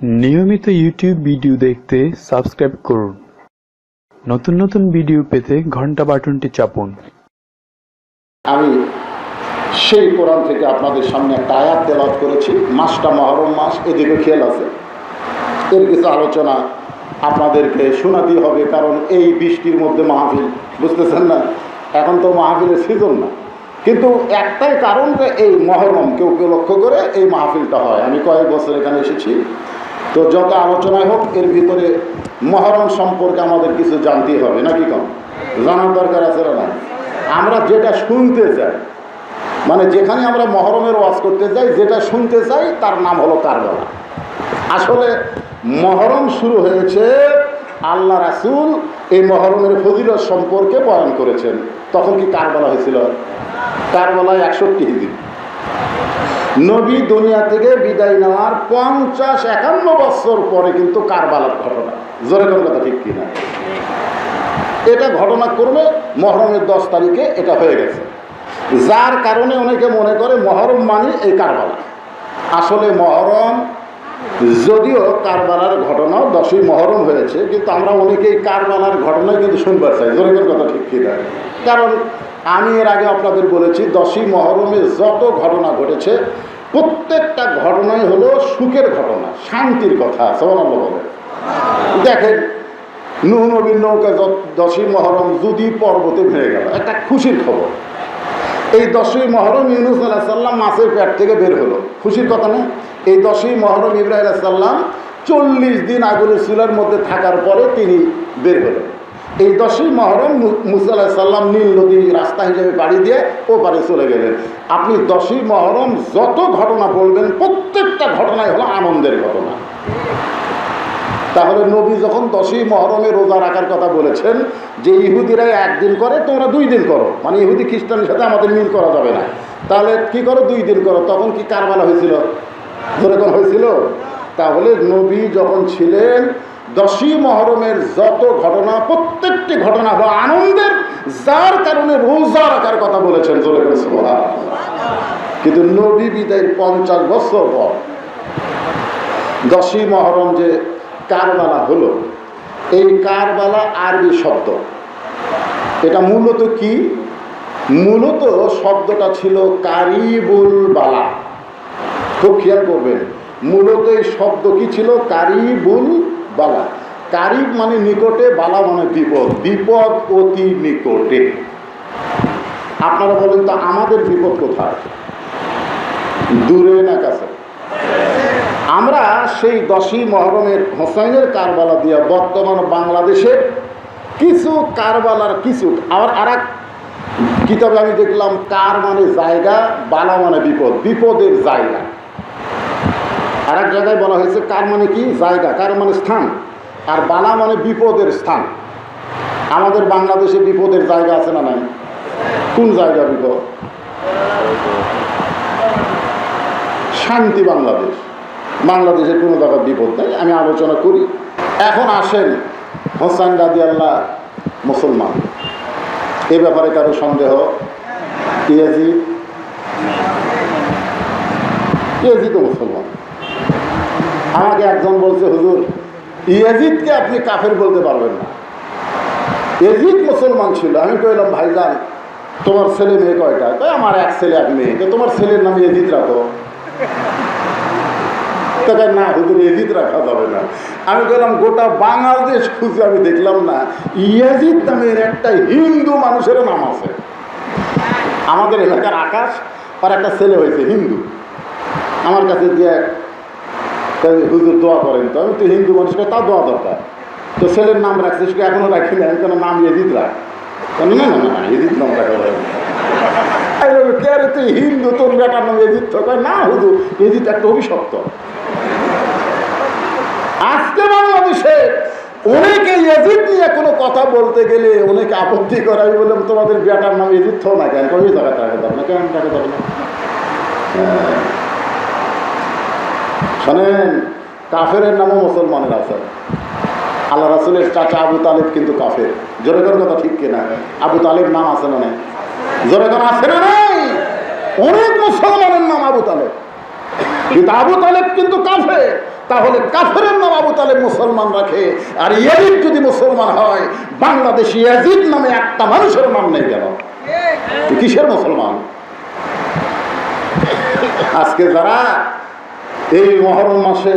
নিয়মিত YouTube video দেখতে subscribe করুন। নতুন নতুন ভিডিও পেতে ঘন্টা বাটনটি চাপুন। আমি সেই কোরআন থেকে আপনাদের সামনে একটা আয়াত তেলাওয়াত করেছি। মাসটা মহরম মাস, এদিকে খেয়াল আছে। এর কিছু আলোচনা আপনাদেরকে শোনাতেই হবে, কারণ এই বৃষ্টির মধ্যে মাহফিল, বুঝতেছেন না, এখন তো মাহফিলের সিজন না, কিন্তু একটাই কারণ যে এই মহরমকে উপলক্ষ করে এই মাহফিলটা হয়। আমি কয়েক বছর এখানে এসেছি, তো যত আলোচনায় হোক এর ভিতরে মহরম সম্পর্কে আমাদের কিছু জানতেই হবে, নাকি কম জানার দরকার আছে না? আমরা যেটা শুনতে চাই, মানে যেখানে আমরা মহরমের ওয়াজ করতে যাই, যেটা শুনতে চাই তার নাম হলো কারবালা। আসলে মহরম শুরু হয়েছে, আল্লাহ রাসূল এই মহরমের ফজিলত সম্পর্কে বয়ান করেছেন। তখন কি কারবালা হয়েছিল? কারবালায় 61 হিজরি, নবী দুনিয়া থেকে বিদায় নেওয়ার 50-51 বছর পরে কিন্তু কারবালার ঘটনা। জোরে কোন কথা ঠিক কিনা? এটা ঘটনা করবে মহরমের 10 তারিখে এটা হয়ে গেছে, যার কারণে অনেকে মনে করে মহরম মানে এই কারবালা। আসলে মহরম, যদিও কারবালার ঘটনাও 10ই মহরম হয়েছে, কিন্তু আমরা অনেকেই কারবালার ঘটনাই কিন্তু শুনবার চাই। জোরে কোন কথা ঠিক কিনা? কারণ আমি এর আগে আপনাদের বলেছি, 10ই মহরমে যত ঘটনা ঘটেছে প্রত্যেকটা ঘটনাই হলো সুখের ঘটনা, শান্তির কথা। সুবহানাল্লাহ বলে। দেখেন, নূহ নবীর নৌকা 10ই মহরম যদি পর্বতে ভেঙে গেল, একটা খুশির খবর। এই 10ই মহরম ইউনূস আলাইহিস সালাম মাছের পেট থেকে বের হলো, খুশির কথা না? এই 10ই মহরম ইব্রাহিম আলাইহিস সালাম 40 দিন আগুনের চুলার মধ্যে থাকার পরে তিনি বের হলেন। এই 10ই মহরম মুসা আলাইহিস সালাম নীল নদী রাস্তা হিসেবে পাড়ি দিয়ে ওপারে চলে গেলেন। আপনি 10ই মহরম যত ঘটনা বলবেন প্রত্যেকটা ঘটনাই হলো আনন্দের ঘটনা। তাহলে নবী যখন 10ই মহরমে রোজা রাখার কথা বলেছেন, যে ইহুদিরা একদিন করে, তোমরা 2 দিন করো, মানে ইহুদি খ্রিস্টানের সাথে আমাদের মিল করা যাবে না, তাহলে কি করো? 2 দিন করো। তখন কি কারবালা হয়েছিল? যেরকম হয়েছিল। তাহলে নবী যখন ছিলেন, 10ই মহরমের যত ঘটনা প্রত্যেকটি ঘটনা হলো আনন্দের, যার কারণে রোজা রাখার কথা বলেছেন। যেরকম সুবহানাল্লাহ। কিন্তু নবী বিদায়ের 50 বছর পর 10ই মহরম যে কারবালা হলো, এই কারবালা আরবি শব্দ। এটা মূলত কি? মূলত শব্দটা ছিল কারিবুল বালা। খুব খেয়াল করবেন, মূলত এই শব্দ কি ছিল? কারিবুল বালা। কারিব মানে নিকটে, বালা মানে বিপদ, বিপদ অতি নিকটে। আপনারা বলেন তো, আমাদের বিপদ কোথায়? দূরে না কাছে? আমরা সেই 10ই মহরমের হোসাইনের কারবালা দিয়া বর্তমান বাংলাদেশের কিছু কারবালার কিছু, আবার আর এক কিতাবে আমি দেখলাম, কার মানে জায়গা, বালা মানে বিপদ, বিপদের জায়গা। আর এক জায়গায় বলা হয়েছে কার মানে কি? জায়গা, কার মানে স্থান, আর বালা মানে বিপদের স্থান। আমাদের বাংলাদেশে বিপদের জায়গা আছে না নাই? কোন জায়গা বিপদ? শান্তি বাংলাদেশ, বাংলাদেশের কোনো জায়গায় বিপদ নেই। আমি আলোচনা করি। এখন আসেন, হোসেন রাদিয়াল্লাহ মুসলমান, এ ব্যাপারে কারো সন্দেহ? ইয়াজিদ মুসলমান। আমাকে একজন বলছে, হুজুর ইয়াজিদকে আপনি কাফের বলতে পারবেন না, ইয়াজিদ মুসলমান ছিল। আমি কইলাম, ভাইজান তোমার ছেলে মেয়ে কয়টা? কই আমার এক ছেলে এক মেয়ে। তো তোমার ছেলের নাম ইয়াজিদ রাখো। না হুজুর, ইয়াজিদ রাখা যাবে না। আমি বললাম, গোটা বাংলাদেশ খুঁজে আমি দেখলাম না ইয়াজিদ নামের একটা হিন্দু মানুষের নাম আছে। আমাদের এলাকার আকাশ, আর একটা ছেলে হয়েছে হিন্দু। আমার কাছে দিয়ে হুজুর দোয়া করেন। তো আমি তো হিন্দু মানুষকে, তা দোয়া দরকার। তো ছেলের নাম রাখছিস, এখনো রাখি না। আমি কেন নাম ইয়াজিদ রাখ? না না না, ইয়াজিদ নাম রাখা যাবে না। কে রে তুই হিন্দু, তোর বেটার নাম ইয়াজিদ? তো না হুজুর, ইয়াজিদ একটা অভিশপ্ত। আজকে বাংলাদেশে অনেকে ইয়াজিদ নিয়ে কোনো কথা বলতে গেলে অনেকে আপত্তি করে। আমি বললাম, তোমাদের বেটার নাম ইয়াজিদ থো না কেন? ওই জায়গায় টাকা দেবে না কেন? টাকা দেবে না। শোনেন, কাফের নামও মুসলমানের আছে। আল্লাহ রাসূলের চাচা আবু তালেব কিন্তু কাফের। জোরে কোন কথা ঠিক কিনা? আবু তালেব নাম আছে না নাই? জোরে কোন আছে না নাই? অনেক মুসলমানের নাম আবু তালেব, কিন্তু আবু তালেব কিন্তু কাফের। তাহলে কাফেরের নাম আবু তালেব মুসলমান রাখে, আর ইয়াজিদ যদি মুসলমান হয়, বাংলাদেশে ইয়াজিদ নামে একটা মানুষের নাম নেই কেন? কিসের মুসলমান? আজকে যারা এই মহরম মাসে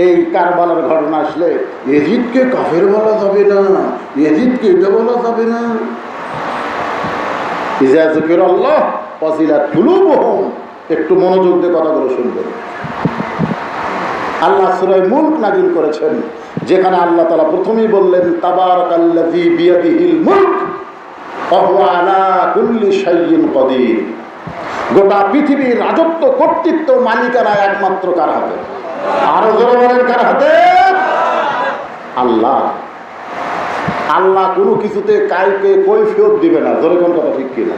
এই কারবালার ঘটনা আসলে ইয়াজিদকে কাফের বলা যাবে না, ইয়াজিদকে এটা বলা যাবে না, ইজা যিকিরাল্লাহ ওয়াজিলাত কুলুবুহুম, একটু মনোযোগ দিয়ে কথাগুলো শুনবেন। আল্লাহ সূরা মুলক নাযিল করেছেন, যেখানে আল্লাহ তাআলা প্রথমেই বললেন তাবারাকাল্লাযী বিয়াদিহিল মুলক ওয়া হুয়া আলা কুল্লি শাইইন কাদির। গোটা পৃথিবীর রাজত্ব, কর্তৃত্ব, মালিকানা একমাত্র কার হাতে? আরো জোরে বলেন, কার হাতে? আল্লাহ। আল্লাহ কোনো কিছুতে কাউকে কৈফিয়ত দিবে না। জোরে কোন কথা ঠিক কিনা?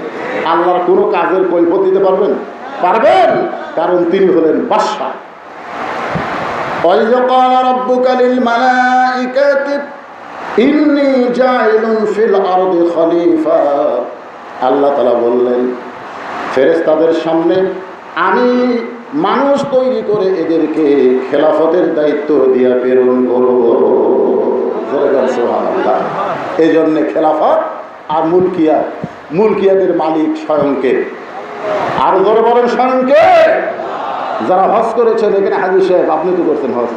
আল্লাহর কোনো কাজের কৈফিয়ত দিতে পারবেন? পারবেন, কারণ তিনি হলেন বাদশা। وَإِذْ قَالَ رَبُّكَ لِلْمَلَائِكَةِ إِنِّي جَاعِلٌ فِي الْأَرْضِ خَلِيفَةً। আল্লাহ তাআলা বললেন ফেরেশতাদের সামনে, আমি মানুষ তৈরি করে এদেরকে খেলাফতের দায়িত্ব দিয়ে প্রেরণ করব। সুবহানাল্লাহ। এই জন্য খেলাফত আর মুলকিয়াত, মুলকিয়াতের মালিক স্বয়ংকে। আর জোরে বলেন, স্বয়ংকে। যারা হজ করেছেন, এখানে হাজী সাহেব আপনি তো করছেন হজ,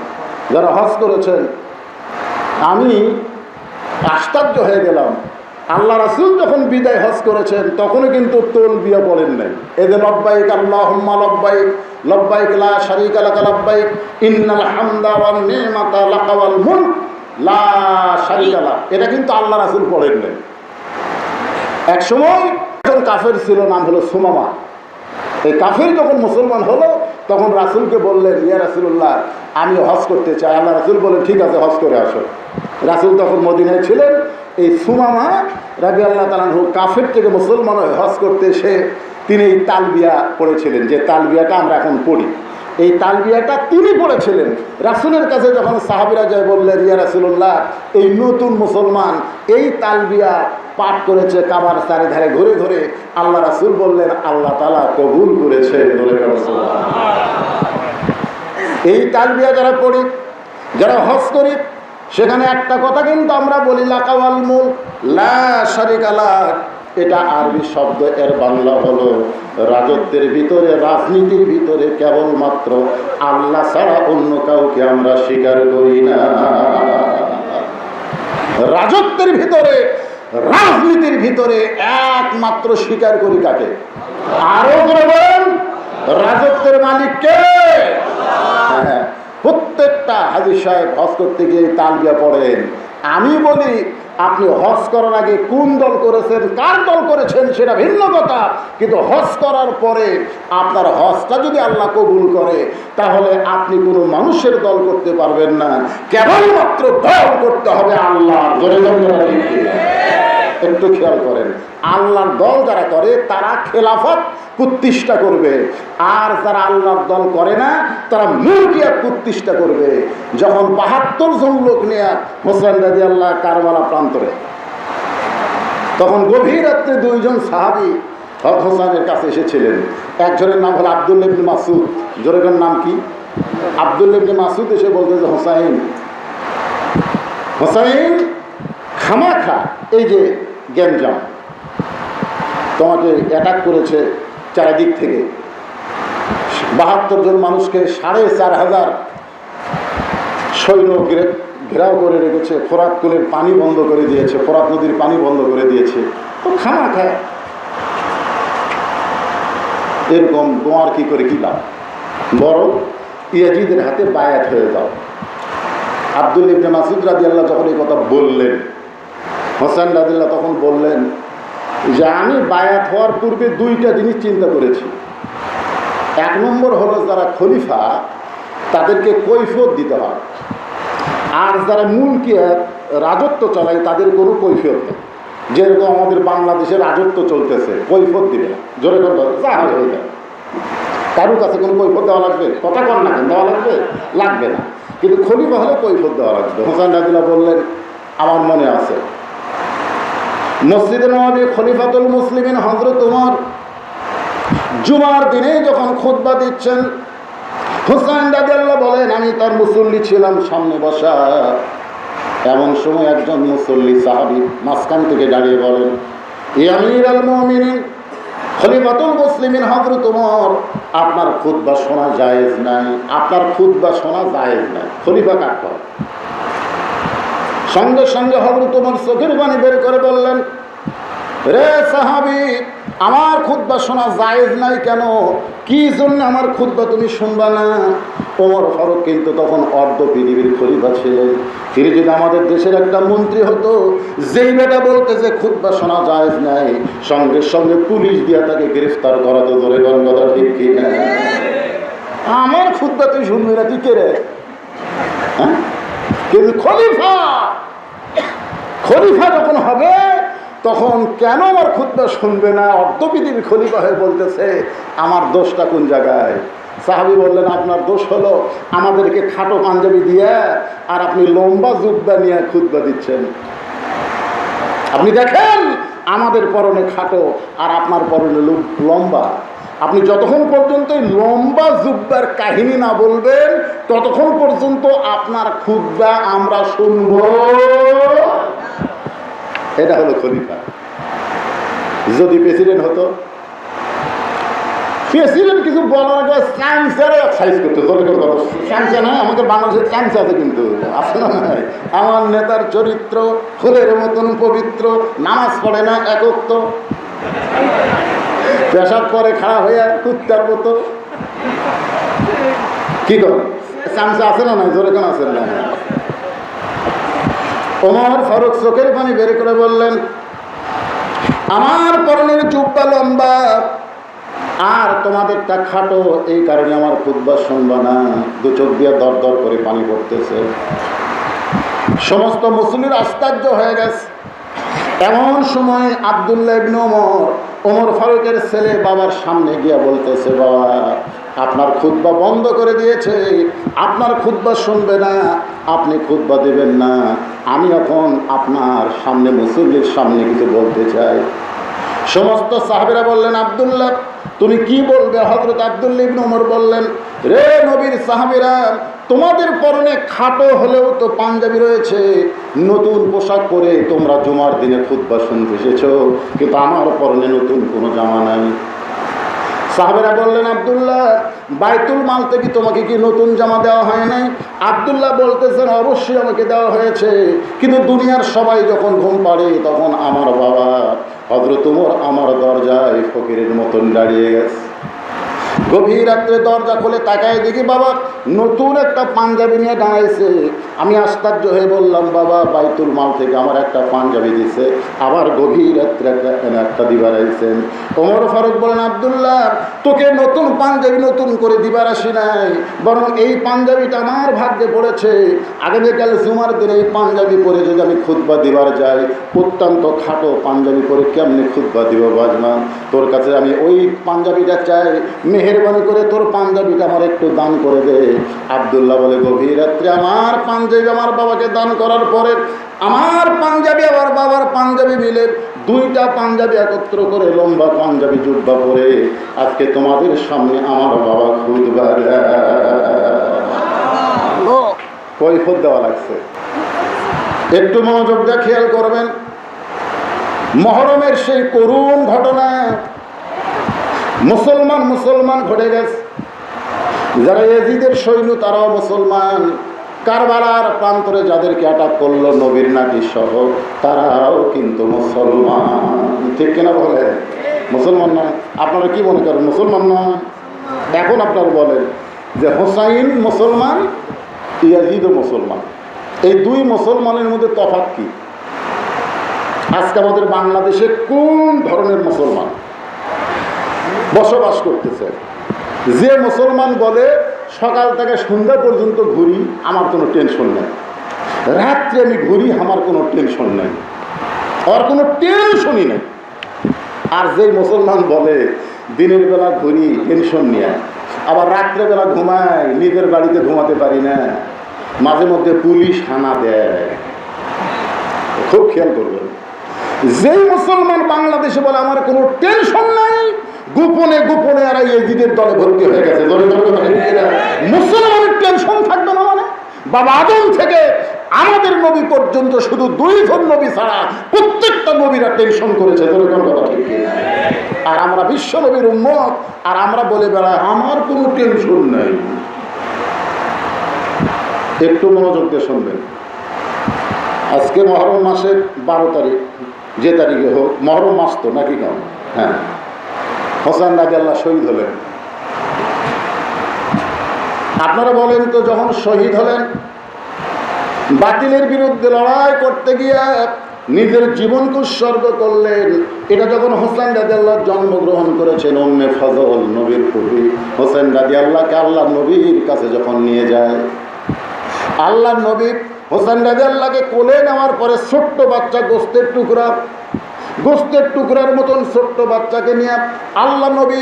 যারা হজ করেছেন, আমি আশ্চর্য হয়ে গেলাম। আল্লাহ রাসূল যখন বিদায় হজ করেছেন তখনও কিন্তু তালবিয়া পড়েন নাই। এদের লব্বাইক আল্লাহুম্মা লব্বাইক লব্বাইক লা শারীকা লাকা লব্বাইক ইন্নাল হামদা ওয়ান নি'মাতা লাকা ওয়াল মুলক লা শারীকা লাক, এটা কিন্তু আল্লাহ রাসূল পড়েন নাই। এক সময় একজন কাফের ছিল, নাম হলো সুমামা। এই কাফের যখন মুসলমান হলো তখন রাসূলকে বললেন, ইয়া রাসূলুল্লাহ, আমি হজ করতে চাই। আল্লাহ রাসূল বলেন, ঠিক আছে, হজ করে আসো। রাসূল তখন মদিনায় ছিলেন। এই সুমামা রাদিয়াল্লাহু তাআলা আনহু কাফের থেকে মুসলমান হয়ে হজ করতে এসে তিনি এই তালবিয়া পড়েছিলেন, যে তালবিয়াটা আমরা এখন পড়ি। এই তালবিয়াটা তিনি পড়েছিলেন। রাসূলের কাছে যখন সাহাবীরা যায় বললেন, ইয়া রাসূলুল্লাহ, এই নতুন মুসলমান এই তালবিয়া পাঠ করেছে কাবার চারিধারে ঘুরে ঘুরে। আল্লাহ রাসূল বললেন, আল্লাহ তাআলা কবুল করেছে। এই তালবিয়া যারা পড়ি, যারা হজ করি, সেখানে একটা কথা কিন্তু আমরা বলি, লাকা ওয়াল মুলক লা শারীকা লাক। এটা আরবি শব্দ, এর বাংলা হলো রাজত্বের ভিতরে, রাজনীতির ভিতরে কেবলমাত্র আল্লাহ ছাড়া অন্য কাউকে আমরা স্বীকার করি না। রাজত্বের ভিতরে, রাজনীতির ভিতরে একমাত্র স্বীকার করি কাকে? আরো বলবেন, রাজত্বের মালিক কে? হ্যাঁ, প্রত্যেকটা হাজী সাহেব হজ করতে গিয়ে তালবিয়া পড়েন। আমি বলি, আপনি হজ করার আগে কোন দল করেছেন, কার দল করেছেন সেটা ভিন্ন কথা, কিন্তু হজ করার পরে আপনার হজটা যদি আল্লাহ কবুল করে, তাহলে আপনি কোনো মানুষের দল করতে পারবেন না, কেবলমাত্র দল করতে হবে আল্লাহ। একটু খেয়াল করেন, আল্লাহর দল যারা করে তারা খেলাফত প্রতিষ্ঠা করবে, আর যারা আল্লাহর দল করে না তারা মুলকিয়াত প্রতিষ্ঠা করবে। যখন ৭২ জন লোক নিয়ে হোসেন রাদিয়াল্লাহু কারবালা প্রান্তরে, তখন গভীর রাত্রে 2 জন সাহাবী হোসেনের কাছে এসেছিলেন। একজনের নাম হলো আব্দুল্লাহ ইবনে মাসউদ। জোরের নাম কি? আব্দুল্লাহ ইবনে মাসউদ এসে বলতেছে, হোসাইন, হোসাইন, খামাখা এই যে গ্যাঞ্জাম, তোমাকে অ্যাটাক করেছে চারিদিক থেকে। ৭২ জন মানুষকে ৪৫০০ সৈন্য ঘেরাও করে রেখেছে। ফোরাত কুলের পানি বন্ধ করে দিয়েছে, ফোরাত নদীর পানি বন্ধ করে দিয়েছে। তো খামাখা এরকম দোয়ার কি করে কি লাভ? বরং ইয়াজিদের হাতে বায়াত হয়ে যাও। আব্দুল্লাহ ইবনে মাসউদ রাদিয়াল্লাহু যখন এই কথা বললেন, হোসেন রাদিয়াল্লাহু তখন বললেন যে আমি বায়াত হওয়ার পূর্বে 2টা জিনিস চিন্তা করেছি। 1 নম্বর হলো যারা খলিফা তাদেরকে কৈফিয়ত দিতে হয়, আর যারা মুলকিয়াত রাজত্ব চালায় তাদের কোনো কৈফিয়ত নেই। যেরকম আমাদের বাংলাদেশে রাজত্ব চলতেছে, কৈফিয়ত দিবে না। জোরে করে যা হয়ে যায়, কারোর কাছে কোনো কৈফিয়ত দেওয়া লাগবে? কথা কর না কেন, দেওয়া লাগবে? লাগবে না। কিন্তু খলিফা হলে কৈফিয়ত দেওয়া লাগবে। হোসেন রাদিয়াল্লাহু বললেন, আমার মনে আছে মসজিদে নববী খলিফাতুল মুসলিমিন হযরত ওমর জুমার দিনে যখন খুতবা দিচ্ছেন, হুসাইন রাদিয়াল্লাহু বলেন আমি তার মুসল্লি ছিলাম সামনে বসা। এমন সময় একজন মুসল্লি সাহাবী মাঝখান থেকে দাঁড়িয়ে বলেন, ইয়া আমিরাল মুমিনিন খলিফাতুল মুসলিমিন হযরত ওমর, আপনার খুতবা শোনা জায়েজ নাই, আপনার খুতবা শোনা জায়েজ নাই। খলিফা কাক করে। সঙ্গে সঙ্গে হযরত ওমর চোখের পানি বের করে বললেন, রে সাহাবী, আমার খুতবা শোনা জায়েজ নাই কেন? কি জন্য আমার খুতবা তুমি শুনবা না? ওমর ফারুক কিন্তু তখন অর্ধ পৃথিবীর খলিফা ছিলেন। তিনি যদি আমাদের দেশের একটা মন্ত্রী হতো, যেই বেটা বলতে যে খুতবা শোনা জায়েজ নাই, সঙ্গে সঙ্গে পুলিশ দিয়া তাকে গ্রেফতার করা তো ধরে কথা ঠিক কি না? আমার খুতবা তুই শুনবি না, তুই কে রে? হ্যাঁ, কিন্তু খলিফা যখন হবে তখন কেন আমার খুতবা শুনবে না? অর্ধ পৃথিবী খলিফা হয়ে বলতেছে আমার দোষটা কোন জায়গায়? সাহাবী বললেন, আপনার দোষ হলো আমাদেরকে খাটো পাঞ্জাবি দিয়ে আর আপনি লম্বা জুব্বা নিয়ে খুতবা দিচ্ছেন। আপনি দেখেন আমাদের পরনে খাটো আর আপনার পরনে লম্বা। আপনি যতক্ষণ পর্যন্ত লম্বা জুব্বার কাহিনী না বলবেন ততক্ষণ পর্যন্ত আপনার খুতবা আমরা শুনব। এটা হলো খলিফা। যদি প্রেসিডেন্ট হতো, প্রেসিডেন্ট কিছু বলার আগে চান্সের এক্সারসাইজ করতে, চান্সে নয়, আমাদের বাংলাদেশের চান্স আছে কিন্তু আছে না? আমার নেতার চরিত্র ফুলের মতন পবিত্র, নামাজ পড়ে না একত্ব, পেশাব করে খারাপ হইয়া কুত্তার মতো। কি করে চান্স আছে না? জোরে কেন আছে না? ওমর ফারুক চোখের পানি বের করে বললেন, আমার পরনের জুব্বা লম্বা আর তোমাদেরটা খাটো, এই কারণে আমার খুতবা শুনবা না। দু চোখ দিয়ে দর দর করে পানি পড়তেছে। সমস্ত মুসলিম আশ্চর্য হয়ে গেছে। এমন সময় আব্দুল্লাহ ইবনে ওমর ফারুকের ছেলে বাবার সামনে গিয়া বলতেছে, বাবা আপনার খুতবা বন্ধ করে দিয়েছে, আপনার খুতবা শুনবে না, আপনি খুতবা দেবেন না। আমি এখন আপনার সামনে মুসল্লির সামনে কিছু বলতে চাই। সমস্ত সাহাবীরা বললেন, আব্দুল্লাহ তুমি কি বলবে? হযরত আব্দুল্লাহ ইবনে ওমর বললেন, রে নবীর সাহাবীরা, তোমাদের পরনে খাটো হলেও তো পাঞ্জাবি রয়েছে, নতুন পোশাক পরে তোমরা জুমার দিনে খুতবা শুনতে এসেছো, কিন্তু আমার পরনে নতুন কোনো জামা নাই। সাহাবেরা বললেন, আব্দুল্লাহ বাইতুল মাল থেকে তোমাকে কি নতুন জামা দেওয়া হয় নাই? আব্দুল্লাহ বলতেছেন, অবশ্যই আমাকে দেওয়া হয়েছে, কিন্তু দুনিয়ার সবাই যখন ঘুম পাড়ে তখন আমার বাবা হযরত ওমর আমার দরজায় ফকিরের মতন দাঁড়িয়ে গেছে। গভীর রাত্রে দরজা খুলে তাকায় দেখি বাবা নতুন একটা পাঞ্জাবি নিয়ে দাঁড়াইছে। আমি আশ্চর্য হয়ে বললাম, বাবা বাইতুল মাল থেকে আমার একটা পাঞ্জাবি দিছে, আবার গভীর রাত্রে একটা দিবার আইছেন। ওমর ফারুক বলেন, আব্দুল্লাহ তোকে নতুন পাঞ্জাবি নতুন করে দিবার আসি নাই, বরং এই পাঞ্জাবিটা আমার ভাগ্যে পড়েছে। আগামীকাল জুমার দিনে এই পাঞ্জাবি পরে যদি আমি খুতবা দিবার যাই, অত্যন্ত খাটো পাঞ্জাবি পরে কেমনি খুতবা দিব বাজমান? তোর কাছে আমি ওই পাঞ্জাবিটা চাই, মেহেরবানি করে তোর পাঞ্জাবিটা আমার একটু দান করে দে। আব্দুল্লাহ বলে, গভীর রাত্রে আমার পাঞ্জাবি আমার বাবাকে দান করার পরে আমার পাঞ্জাবি আবার বাবার পাঞ্জাবি মিলে দুইটা পাঞ্জাবি একত্র করে লম্বা পাঞ্জাবি জুব্বা পরে আজকে তোমাদের সামনে আমার বাবা খুতবা কৈফিয়ত দেওয়া লাগছে। একটু মনোযোগ দিয়ে খেয়াল করবেন। মুহররমের সেই করুণ ঘটনা মুসলমান ঘটে গেছে। যারা ইয়াজিদের সৈন্য তারাও মুসলমান। কারবালার প্রান্তরে যাদেরকে অ্যাটাক করলো নবীর নাতি সহ তারাও কিন্তু মুসলমান। ঠিক কিনা বলেন? মুসলমান না? আপনারা কি মনে করেন মুসলমান না? এখন আপনারা বলেন যে হুসাইন মুসলমান, ইয়াজিদও মুসলমান, এই দুই মুসলমানের মধ্যে তফাৎ কি? আজকে আমাদের বাংলাদেশে কোন ধরনের মুসলমান বসবাস করতেছে? যে মুসলমান বলে সকাল থেকে সন্ধ্যা পর্যন্ত ঘুরি, আমার কোনো টেনশন নেই, রাত্রে আমি ঘুরি, আমার কোনো টেনশন নেই, আর কোনো টেনশনই নেই। আর যে মুসলমান বলে দিনের বেলা ঘুরি টেনশন নিয়ে, আবার রাত্রেবেলা ঘুমাই, নিজের বাড়িতে ঘুমাতে পারি না, মাঝে মধ্যে পুলিশ হানা দেয়। খুব খেয়াল করবেন, যেই মুসলমান বাংলাদেশে বলে আমার কোনো টেনশন নাই, গোপনে গোপনে এরা ইয়েজিদের দলে ভর্তি হয়ে গেছে। মুসলমানের টেনশন থাকবে না মানে? বাবা আদম থেকে আমাদের নবী পর্যন্ত শুধু 2 জন নবী ছাড়া প্রত্যেকটা নবীরা টেনশন করেছে। কথা ঠিক কিনা? আর আমরা বিশ্ব নবীর উম্মত, আর আমরা বলে বেড়াই আমার কোনো টেনশন নাই। একটু মনোযোগ দিয়ে শুনবেন। আজকে মহরম মাসের 12 তারিখ, যে তারিখে হোক, মহরম মাস তো নাকি কেমন? হ্যাঁ, হোসেন রাদিয়াল্লাহু শহীদ হলেন। আপনারা বলেন তো, যখন শহীদ হলেন, বাতিলের বিরুদ্ধে লড়াই করতে গিয়ে নিজের জীবনকে উৎসর্গ করলেন। এটা যখন হোসেন রাদিয়াল্লাহু জন্মগ্রহণ করেছেন, উম্মে ফজল নবীর পুত্রী হোসেন রাদিয়াল্লাহকে আল্লাহ নবীর কাছে যখন নিয়ে যায়, আল্লাহ নবী হোসেন রাদিয়াল্লাহকে কোলে নেওয়ার পরে ছোট্ট বাচ্চা, গোস্তের টুকরার মতন ছোট্ট বাচ্চাকে নিয়ে আল্লাহ নবী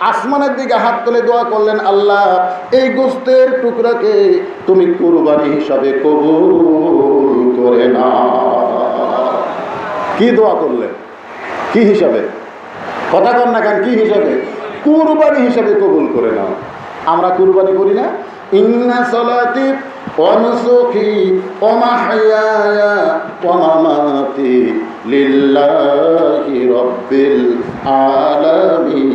আসমানের দিকে হাত তুলে দোয়া করলেন, আল্লাহ এই গোস্তের টুকরাকে তুমি কুরবানি হিসাবে কবুল করে নাও। কি দোয়া করলেন? কি হিসাবে? কথা কর না কেন? কি হিসাবে? কুরবানি হিসাবে কবুল করে নাও। আমরা কুরবানি করি না? ইন্না সালাতি ওয়া নুসুকি ওয়া মাহইয়ায়া ওয়া মামাতি লিল্লাহি রাব্বিল আলামিন।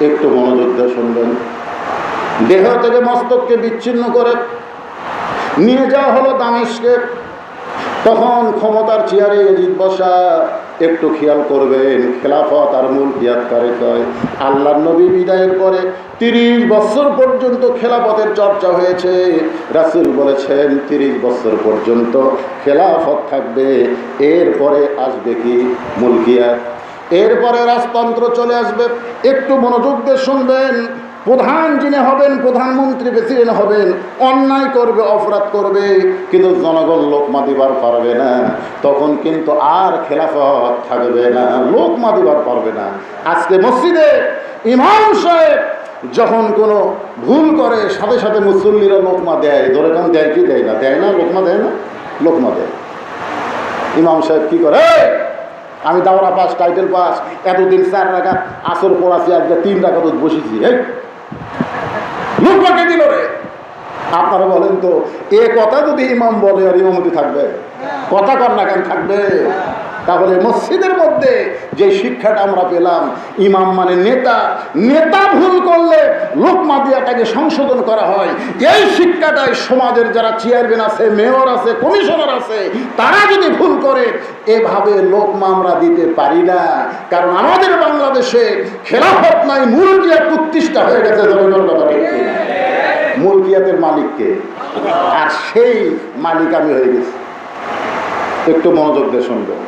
একটু মনোযোগ দিয়ে শুনবেন। দেহ থেকে মস্তককে বিচ্ছিন্ন করে নিয়ে যাওয়া হলো দামেস্কে। তখন ক্ষমতার চেয়ারে ইয়াজিদ বসা। একটু খেয়াল করবেন, খেলাফত আর মুলকিয়াত কারে কয়? আল্লাহর নবী বিদায়ের পরে 30 বছর পর্যন্ত খেলাফতের চর্চা হয়েছে। রাসূল বলেছেন 30 বছর পর্যন্ত খেলাফত থাকবে, এরপরে আসবে কি? মুলকিয়াত। এরপরে রাজতন্ত্র চলে আসবে। একটু মনোযোগ দিয়ে শুনবেন। প্রধান যিনি হবেন, প্রধানমন্ত্রী, প্রেসিডেন্ট হবেন, অন্যায় করবে, অপরাধ করবে, কিন্তু জনগণ লোকমা দিবার পারবে না। তখন কিন্তু আর খেলাফত থাকবে না, লোকমা দিবার পারবে না। আজকে মসজিদে ইমাম সাহেব যখন কোনো ভুল করে, সাথে সাথে মুসল্লিরা লোকমা দেয়। ধরে কারণ দেয় কি দেয় না? দেয় না? লোকমা দেয় না? লোকমা দেয়। ইমাম সাহেব কি করে? আমি দাওরা পাস, টাইটেল পাস, এতদিন 4 রাকাত আসর পড়াছি, আজকে 3 রাকাত বসেছি, লোকমাকে দিল রে। আপনারা বলেন তো, এ কথা যদি ইমাম বলে আর ইমামতি থাকবে? কথা কর না কেন? থাকবে। তাহলে মসজিদের মধ্যে যে শিক্ষাটা আমরা পেলাম, ইমাম মানে নেতা, নেতা ভুল করলে লোকমা দিয়াটাকে সংশোধন করা হয়। এই শিক্ষাটাই সমাজের যারা চেয়ারম্যান আছে, মেয়র আছে, কমিশনার আছে, তারা যদি ভুল করে, এভাবে লোকমা আমরা দিতে পারি না। কারণ আমাদের বাংলাদেশে খেলাফত নাই, মুলকিয়াত প্রতিষ্ঠা হয়ে গেছে। মুলকিয়াতের মালিককে, আর সেই মালিক আমি হয়ে গেছি। একটু মনোযোগ দিয়ে শুনবেন।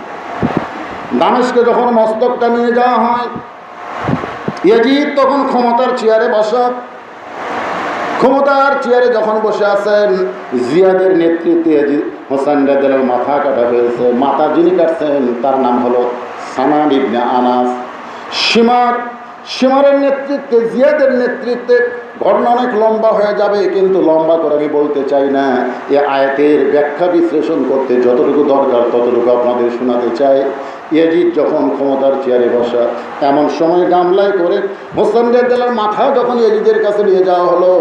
দামেস্কে যখন মস্তকটা নিয়ে যাওয়া হয়, ইয়াজিদ তখন ক্ষমতার চেয়ারে বসা। ক্ষমতার চেয়ারে যখন বসে আছেন, জিয়াদের নেতৃত্বে ইয়াজিদ হোসেন রাদিয়াল্লাহু মাথা কাটা হয়েছে। মাথা যিনি কাটছেন তার নাম হলো সানান ইবনে আনাস। শিমারের নেতৃত্বে, জিয়াদের নেতৃত্বে। ঘটনা অনেক লম্বা হয়ে যাবে, কিন্তু লম্বা করে আমি বলতে চাই না। এ আয়াতের ব্যাখ্যা বিশ্লেষণ করতে যতটুকু দরকার ততটুকু আপনাদের শোনাতে চাই। ইয়াজিদ যখন ক্ষমতার চেয়ারে বসা, এমন সময় গামলায় করে হোসেন রাদিয়াল্লাহু মাথা যখন ইয়াজিদের কাছে নিয়ে যাওয়া হলো,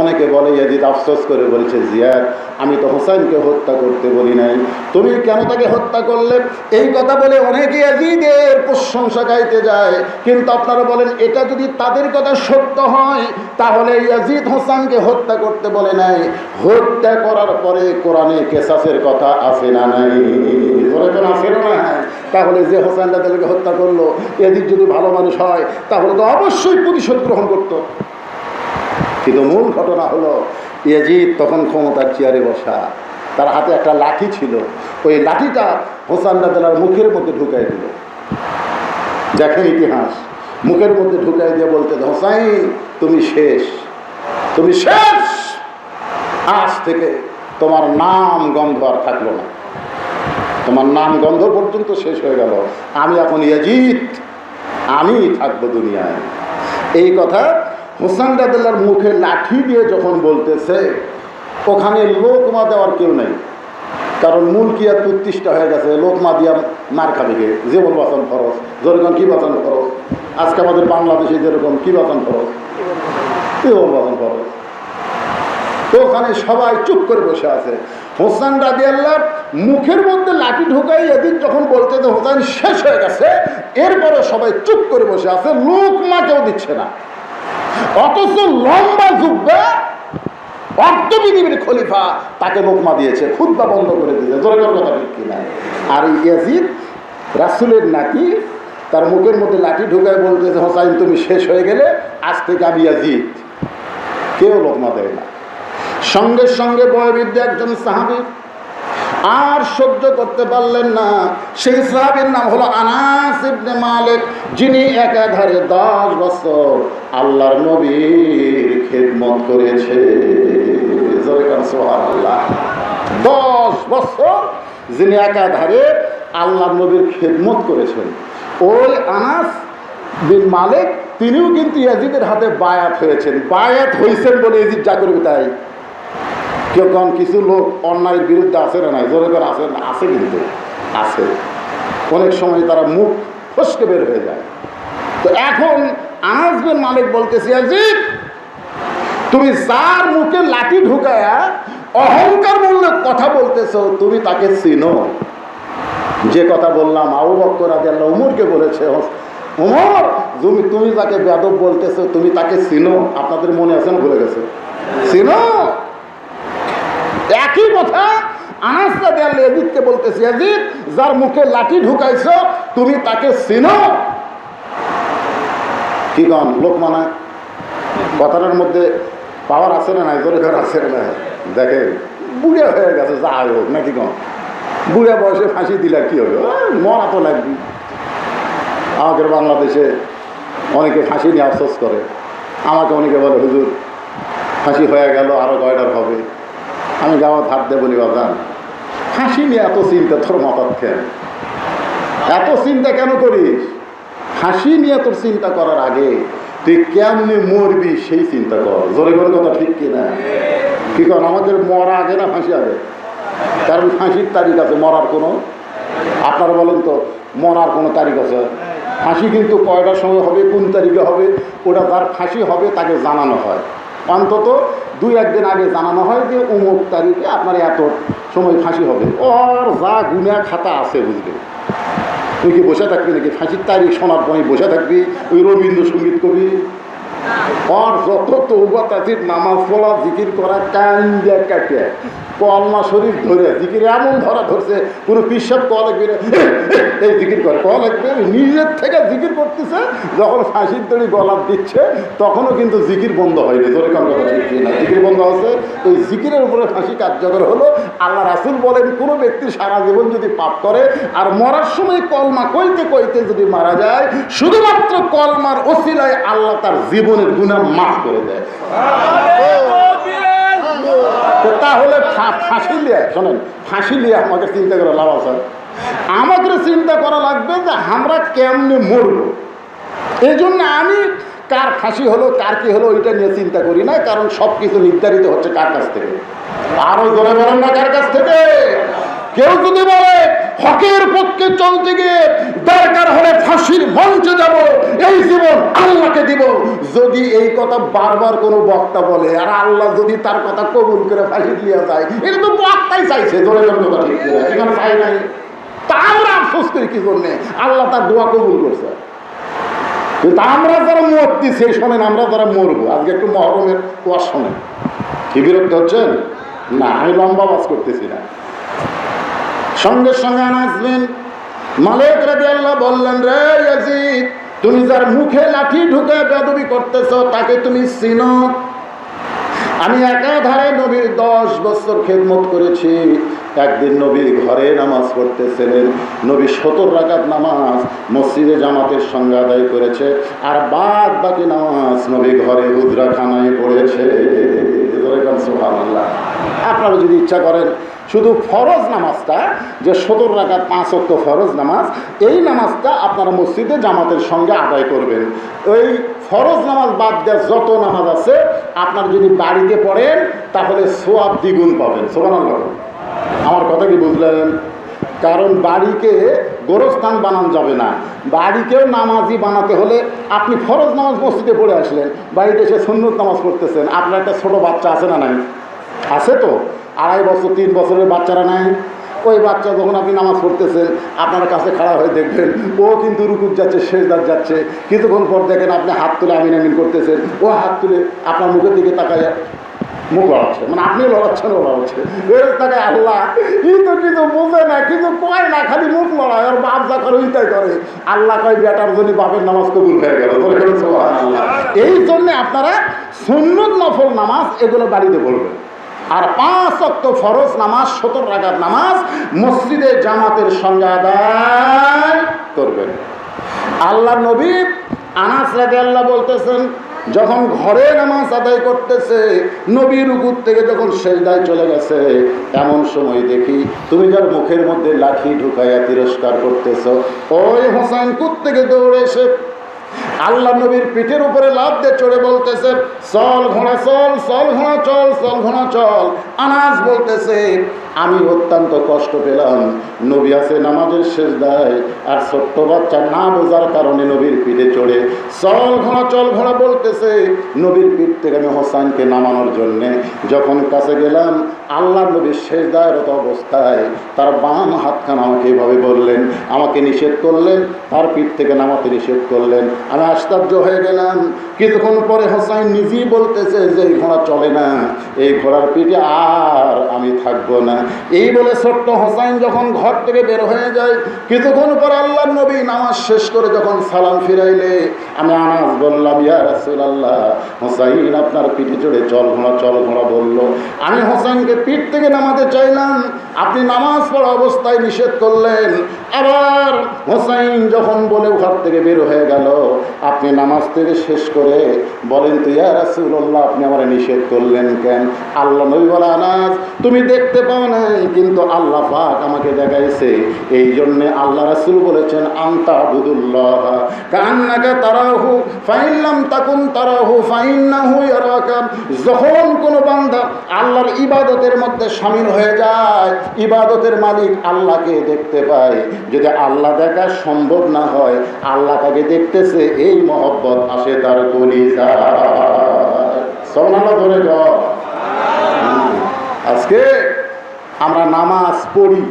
অনেকে বলে, ইয়াজিদ আফসোস করে বলছে, জিয়াদ আমি তো হোসেনকে হত্যা করতে বলি নাই, তুমি কেন তাকে হত্যা করলে? এই কথা বলে অনেকে ইয়াজিদের প্রশংসা গাইতে যায়। কিন্তু আপনারা বলেন, এটা যদি তাদের কথা সত্য হয়, তাহলে ইয়াজিদ হোসেনকে হত্যা করতে বলে নাই। হত্যা করার পরে কোরআনে কেসাসের কথা আছে না নাই? আছে না? তাহলে যে হোসেন রাদিয়াল্লাহু হত্যা করলো, ইয়াজিদ যদি ভালো মানুষ হয়, তাহলে তো অবশ্যই প্রতিশোধ গ্রহণ করত। কিন্তু মূল ঘটনা হলো, ইয়াজিদ তখন ক্ষমতার চেয়ারে বসা, তার হাতে একটা লাঠি ছিল। ওই লাঠিটা হোসেন রাদিয়াল্লাহু মুখের মধ্যে ঢুকাই দিল। দেখেন ইতিহাস, মুখের মধ্যে ঢুকাই দিয়ে বলতে, হোসাইন তুমি শেষ, তুমি শেষ, আজ থেকে তোমার নাম গন্ধ আর থাকলো না, তোমার নাম গন্ধ পর্যন্ত শেষ হয়ে গেল। আমি এখন ইয়াজিদ, আমি থাকবো দুনিয়ায়। এই কথা হোসেন রাদিয়াল্লাহুর মুখে লাঠি দিয়ে যখন বলতেছে, ওখানে লোকমা দেওয়ার কেউ নেই, কারণ মুলকিয়াত প্রতিষ্ঠা হয়ে গেছে। লোকমা দিয়া মার খাবি কে? জীবন বাঁচান ফরজ। যেরকম কি বাঁচান ফরজ? আজকে আমাদের বাংলাদেশে যেরকম কি বাঁচান ফরজ? জীবন বাঁচান ফরজ। তো ওখানে সবাই চুপ করে বসে আছে। হোসেন রাদিয়াল্লাহ মুখের মধ্যে লাঠি ঢুকাই এদিন যখন বলতে যে হোসেন শেষ হয়ে গেছে, এরপরে সবাই চুপ করে বসে আছে, লোকমা কেউ দিচ্ছে না। অথচ লম্বা যুদ্ধে অর্ধ পৃথিবীর খলিফা তাকে লোকমা দিয়েছে, খুতবা বন্ধ করে দিয়েছে। জোরের কথা ঠিক কিনা? আর ইয়াজিদ রাসূলের নাতি, তার মুখের মধ্যে লাঠি ঢুকায় বলতেছে হোসাইন তুমি শেষ হয়ে গেলে, আজ থেকে আমি ইয়াজিদ। কেউ লোকমা দেয় না। সঙ্গে সঙ্গে বয়োবৃদ্ধ একজন সাহাবী আর সহ্য করতে পারলেন না। সেই সাহাবীর নাম হলো আনাস ইবনে মালিক, যিনি একাধারে 10 বছর আল্লাহর নবীর খেদমত করেছে। সুবহানাল্লাহ। 10 বছর যিনি একাধারে আল্লাহর নবীর খেদমত করেছেন, ওই আনাস বিন মালিক তিনিও কিন্তু ইয়াজিদের হাতে বায়াত হয়েছেন। বায়াত হয়েছেন বলে ইয়াজিদ যা করবে তাই। কেউ কারণ কিছু লোক অন্যায়ের বিরুদ্ধে আছে না নাই? জোরে করে আছে, আছে কিন্তু আছে। অনেক সময় তারা মুখ ফসকে বের হয়ে যায়। তো এখন আনাস বিন মালিক বলতেছে ইয়াজিদ, তুমি যার মুখে লাঠি ঢুকায়া অহংকার মূলক কথা বলতেছ, তুমি তাকে চিনো? যে কথা বললাম আবু বকর রাদিয়াল্লাহু উমরকে বলেছে, উমর তুমি যাকে বেয়াদব বলতেছো তুমি তাকে চিনো? আপনাদের মনে আছে না ভুলে গেছে? চিনো? একই কথা আনাস রাদিয়াল্লাহু ইয়াজিদকে বলতেছে, ইয়াজিদ যার মুখে লাঠি ঢুকাইছো তুমি তাকে চিনো? কি কন লোকমানা কথাটার মধ্যে পাওয়ার আছে না নাই? জোরে ঘর আছে না? দেখেন বুড়ে হয়ে গেছে, যা হোক নাকি কন, বুড়ে বয়সে ফাঁসি দিলে কি হবে? মরা তো লাগবে। আমাদের বাংলাদেশে অনেকে ফাঁসি নিয়ে আফসোস করে। আমাকে অনেকে বলে হুজুর ফাঁসি হয়ে গেল, আরও কয়টার হবে? আমি গাওয়া হাত দিয়ে বলি বাজান, ফাঁসি নিয়ে এত চিন্তা তোর মাথার কেন? এত চিন্তা কেন করিস? ফাঁসি নিয়ে তোর চিন্তা করার আগে তুই কেমনি মরবি সেই চিন্তা কর। জোরে করে কথা ঠিক কিনা? কি কর আমাদের মরা আগে না ফাঁসি আগে? কারণ ফাঁসির তারিখ আছে, মরার কোনো, আপনারা বলেন তো মরার কোনো তারিখ আছে? ফাঁসি কিন্তু কয়টার সময় হবে, কোন তারিখে হবে, ওটা তার ফাঁসি হবে তাকে জানানো হয়। অন্তত 2-1 দিন আগে জানানো হয় যে অমুক তারিখে আপনার এত সময় ফাঁসি হবে। ওর যা গুণা খাতা আছে বুঝবে। তুই কি বসে থাকবি নাকি? ফাঁসির তারিখ শোনার পরে বসে থাকবি ওই রবীন্দ্রসঙ্গীত কবি? ওর যত তৌবা তাজির নামাজ পড়া জিকির করা কান দিয়ে কাটে কলমা শরীফ ধরে জিকির এমন ধরছে, কোনো পিসাব কল লাগবে এই জিকির করে কল লাগবে, নিজের থেকে জিকির করতেছে। যখন ফাঁসির দড়ি গলার দিচ্ছে তখনও কিন্তু জিকির বন্ধ হয়নি। ধরে কাম কথা ঠিক না, জিকির বন্ধ আছে। এই জিকিরের উপরে ফাঁসি কার্যকর হলো। আল্লাহ রাসূল বলেন কোনো ব্যক্তি সারা জীবন যদি পাপ করে আর মরার সময় কলমা কইতে কইতে যদি মারা যায়, শুধুমাত্র কলমার ওসিলায় আল্লাহ তার জীবনের গুনাহ মাফ করে দেয়। তাহলে ফাঁসি লিয়ে শোনেন, ফাঁসি লিয়ে আমাকে চিন্তা করে লাভ আছে? আমাদের চিন্তা করা লাগবে যে আমরা কেমনে মরব। এই জন্য আমি কার ফাঁসি হলো কার কি হলো ওইটা নিয়ে চিন্তা করি না, কারণ সব কিছু নির্ধারিত হচ্ছে কার কাছ থেকে? আরো জোরে বলেন না, কার কাছ থেকে? কেউ যদি বলে হকের পক্ষে চলতে গিয়ে দরকার হলে ফাঁসির মঞ্চে যাব, এই জীবন আল্লাহকে দিব, যদি এই কথা বারবার কোনো বক্তা বলে আর আল্লাহ যদি তার কথা কবুল করে ফাঁসি দিয়ে যায়, এটা তো বক্তাই চাইছে। জোরে জোরে কথা ঠিক করে এখানে চাই নাই। তা আমরা আফসোস করি কি জন্যে? আল্লাহ তার দোয়া কবুল করছে। কিন্তু আমরা যারা মরছি সেই শোনেন, আমরা যারা মরবো আজকে একটু মহরমের ওয়াজ শোনেন। কি বিরক্ত হচ্ছেন? না, আমি লম্বা ওয়াজ করতেছি না। সঙ্গে সঙ্গে আনাস বিন মালিক রাদিয়াল্লাহু বললেন, রে ইয়াজিদ তুমি যার মুখে লাঠি ঢুকে বেয়াদবি করতেছ তাকে তুমি চিনো? আমি একাধারে নবীর 10 বছর খেদমত করেছি। একদিন নবী ঘরে নামাজ পড়তেছিলেন, নবী 70 রাকাত নামাজ মসজিদে জামাতের সঙ্গে আদায় করেছে, আর বাদ বাকি নামাজ নবী ঘরে হুজরাখানায় পড়েছে। সুবহানাল্লাহ। আপনারা যদি ইচ্ছা করেন শুধু ফরজ নামাজটা, যে 70 রাকাত 5 ওয়াক্ত ফরজ নামাজ, এই নামাজটা আপনারা মসজিদে জামাতের সঙ্গে আদায় করবেন। ওই ফরজ নামাজ বাদ দেওয়া যত নামাজ আছে আপনারা যদি বাড়িতে পড়েন তাহলে সওয়াব দ্বিগুণ পাবেন। সুবহানাল্লাহ। আমার কথা কি বুঝলেন? কারণ বাড়িকে গোরস্থান বানানো যাবে না। বাড়িকেও নামাজি বানাতে হলে আপনি ফরজ নামাজ মসজিদে পড়ে আসলেন, বাড়িতে এসে সুন্নত নামাজ পড়তেছেন। আপনার একটা ছোটো বাচ্চা আছে না নাই? আছে তো, 2.5 বছর 3 বছরের বাচ্চারা নাই? ওই বাচ্চা যখন আপনি নামাজ পড়তেছেন আপনার কাছে খাড়া হয়ে দেখবেন ও কিন্তু রুকুত যাচ্ছে, সেজদার যাচ্ছে। কিছুক্ষণ পর দেখেন আপনি হাত তুলে আমিন আমিন করতেছেন, ও হাত তুলে আপনার মুখের দিকে তাকায় মুখ লড়াচ্ছে, মানে আপনি লড়াচ্ছেন ও লড়াচ্ছে। তাকায় আল্লাহ ই তো কিছু বোঝে না, কিছু কয় না, খালি মুখ লড়ায়। আর বাপ যা করে ওইটাই করে। আল্লাহ কয় বেটার জন্য বাপের নামাজ কবুল হয়ে গেল। এই জন্যে আপনারা সুন্নত নফল নামাজ এগুলো বাড়িতে পড়বেন। আর 5 ওয়াক্ত ফরজ নামাজ 70 রাকাত নামাজ মসজিদে জামাতের সঙ্গে আদায় করবেন। আল্লাহ নবী আনাস রাদিয়াল্লাহু বলতেছেন, যখন ঘরে নামাজ আদায় করতেছে, নবী রুকুত থেকে যখন সেজদায় চলে গেছে, এমন সময় দেখি তুমি যার মুখের মধ্যে লাঠি ঢুকাইয়া তিরস্কার করতেছ, ওই হোসেন কুত থেকে দৌড়ে এসে আল্লাহ নবীর পিঠের উপরে লাফ দিয়ে চড়ে বলতেছে, চল ঘোড়া চল, চল ঘোড়া চল, চল ঘোড়া চল। আনাস বলতেছে, আমি অত্যন্ত কষ্ট পেলাম। নবী আছে নামাজের সেজদায়, আর ছোট্ট বাচ্চা না বোঝার কারণে নবীর পিঠে চড়ে চল ঘোড়া চল ঘোড়া বলতেছে। নবীর পিঠ থেকে আমি হোসাইনকে নামানোর জন্যে যখন কাছে গেলাম, আল্লাহ নবীর সেজদায়রত অবস্থায় তার বাম হাতখানা আমাকে এভাবে বললেন, আমাকে নিষেধ করলেন, তার পিঠ থেকে নামাতে নিষেধ করলেন। আমি আশ্চর্য হয়ে গেলাম। কিছুক্ষণ পরে হোসাইন নিজেই বলতেছে যে এই ঘোড়া চলে না, এই ঘোড়ার পিঠে আর আমি থাকবো না। এই বলে ছোট্ট হোসাইন যখন ঘর থেকে বের হয়ে যায়, কিছুক্ষণ পর আল্লাহ নবী নামাজ শেষ করে যখন সালাম ফিরাইলে, আমি আনাস বললাম, ইয়া রাসূলুল্লাহ, হোসাইন আপনার পিঠে চড়ে চল ঘোড়া বলল। আমি হোসাইনকে পিঠ থেকে নামাতে চাইলাম, আপনি নামাজ পড়া অবস্থায় নিষেধ করলেন। আবার হোসাইন যখন বলে ঘর থেকে বের হয়ে গেল, আপনি নামাজ থেকে শেষ করে বলেন তো, ইয়া রাসূলুল্লাহ, আপনি আমার নিষেধ করলেন কেন? আল্লাহ নবী বলে, আনাস তুমি দেখতে পাও নাই, কিন্তু আল্লাহ পাক আমাকে দেখাইছে। এই জন্যে আল্লাহ রাসূল বলেছেন, আনতা আবুদুল্লাহ কান্নাকা তারাহু ফাইন লাম তাকুন তারাহু ফাইন্নাহু ইয়ারাকা। যখন কোনো বান্দা আল্লাহর ইবাদতের মধ্যে শামিল হয়ে যায়, ইবাদতের মালিক আল্লাহকে দেখতে পায়। যদি আল্লাহ দেখা সম্ভব না হয়, আল্লাহ তাকে দেখতেছে, এই মহব্বত আসে তার কলিজায়। সুবহানাল্লাহ ধরে যাও। আজকে আমরা নামাজ পড়ি,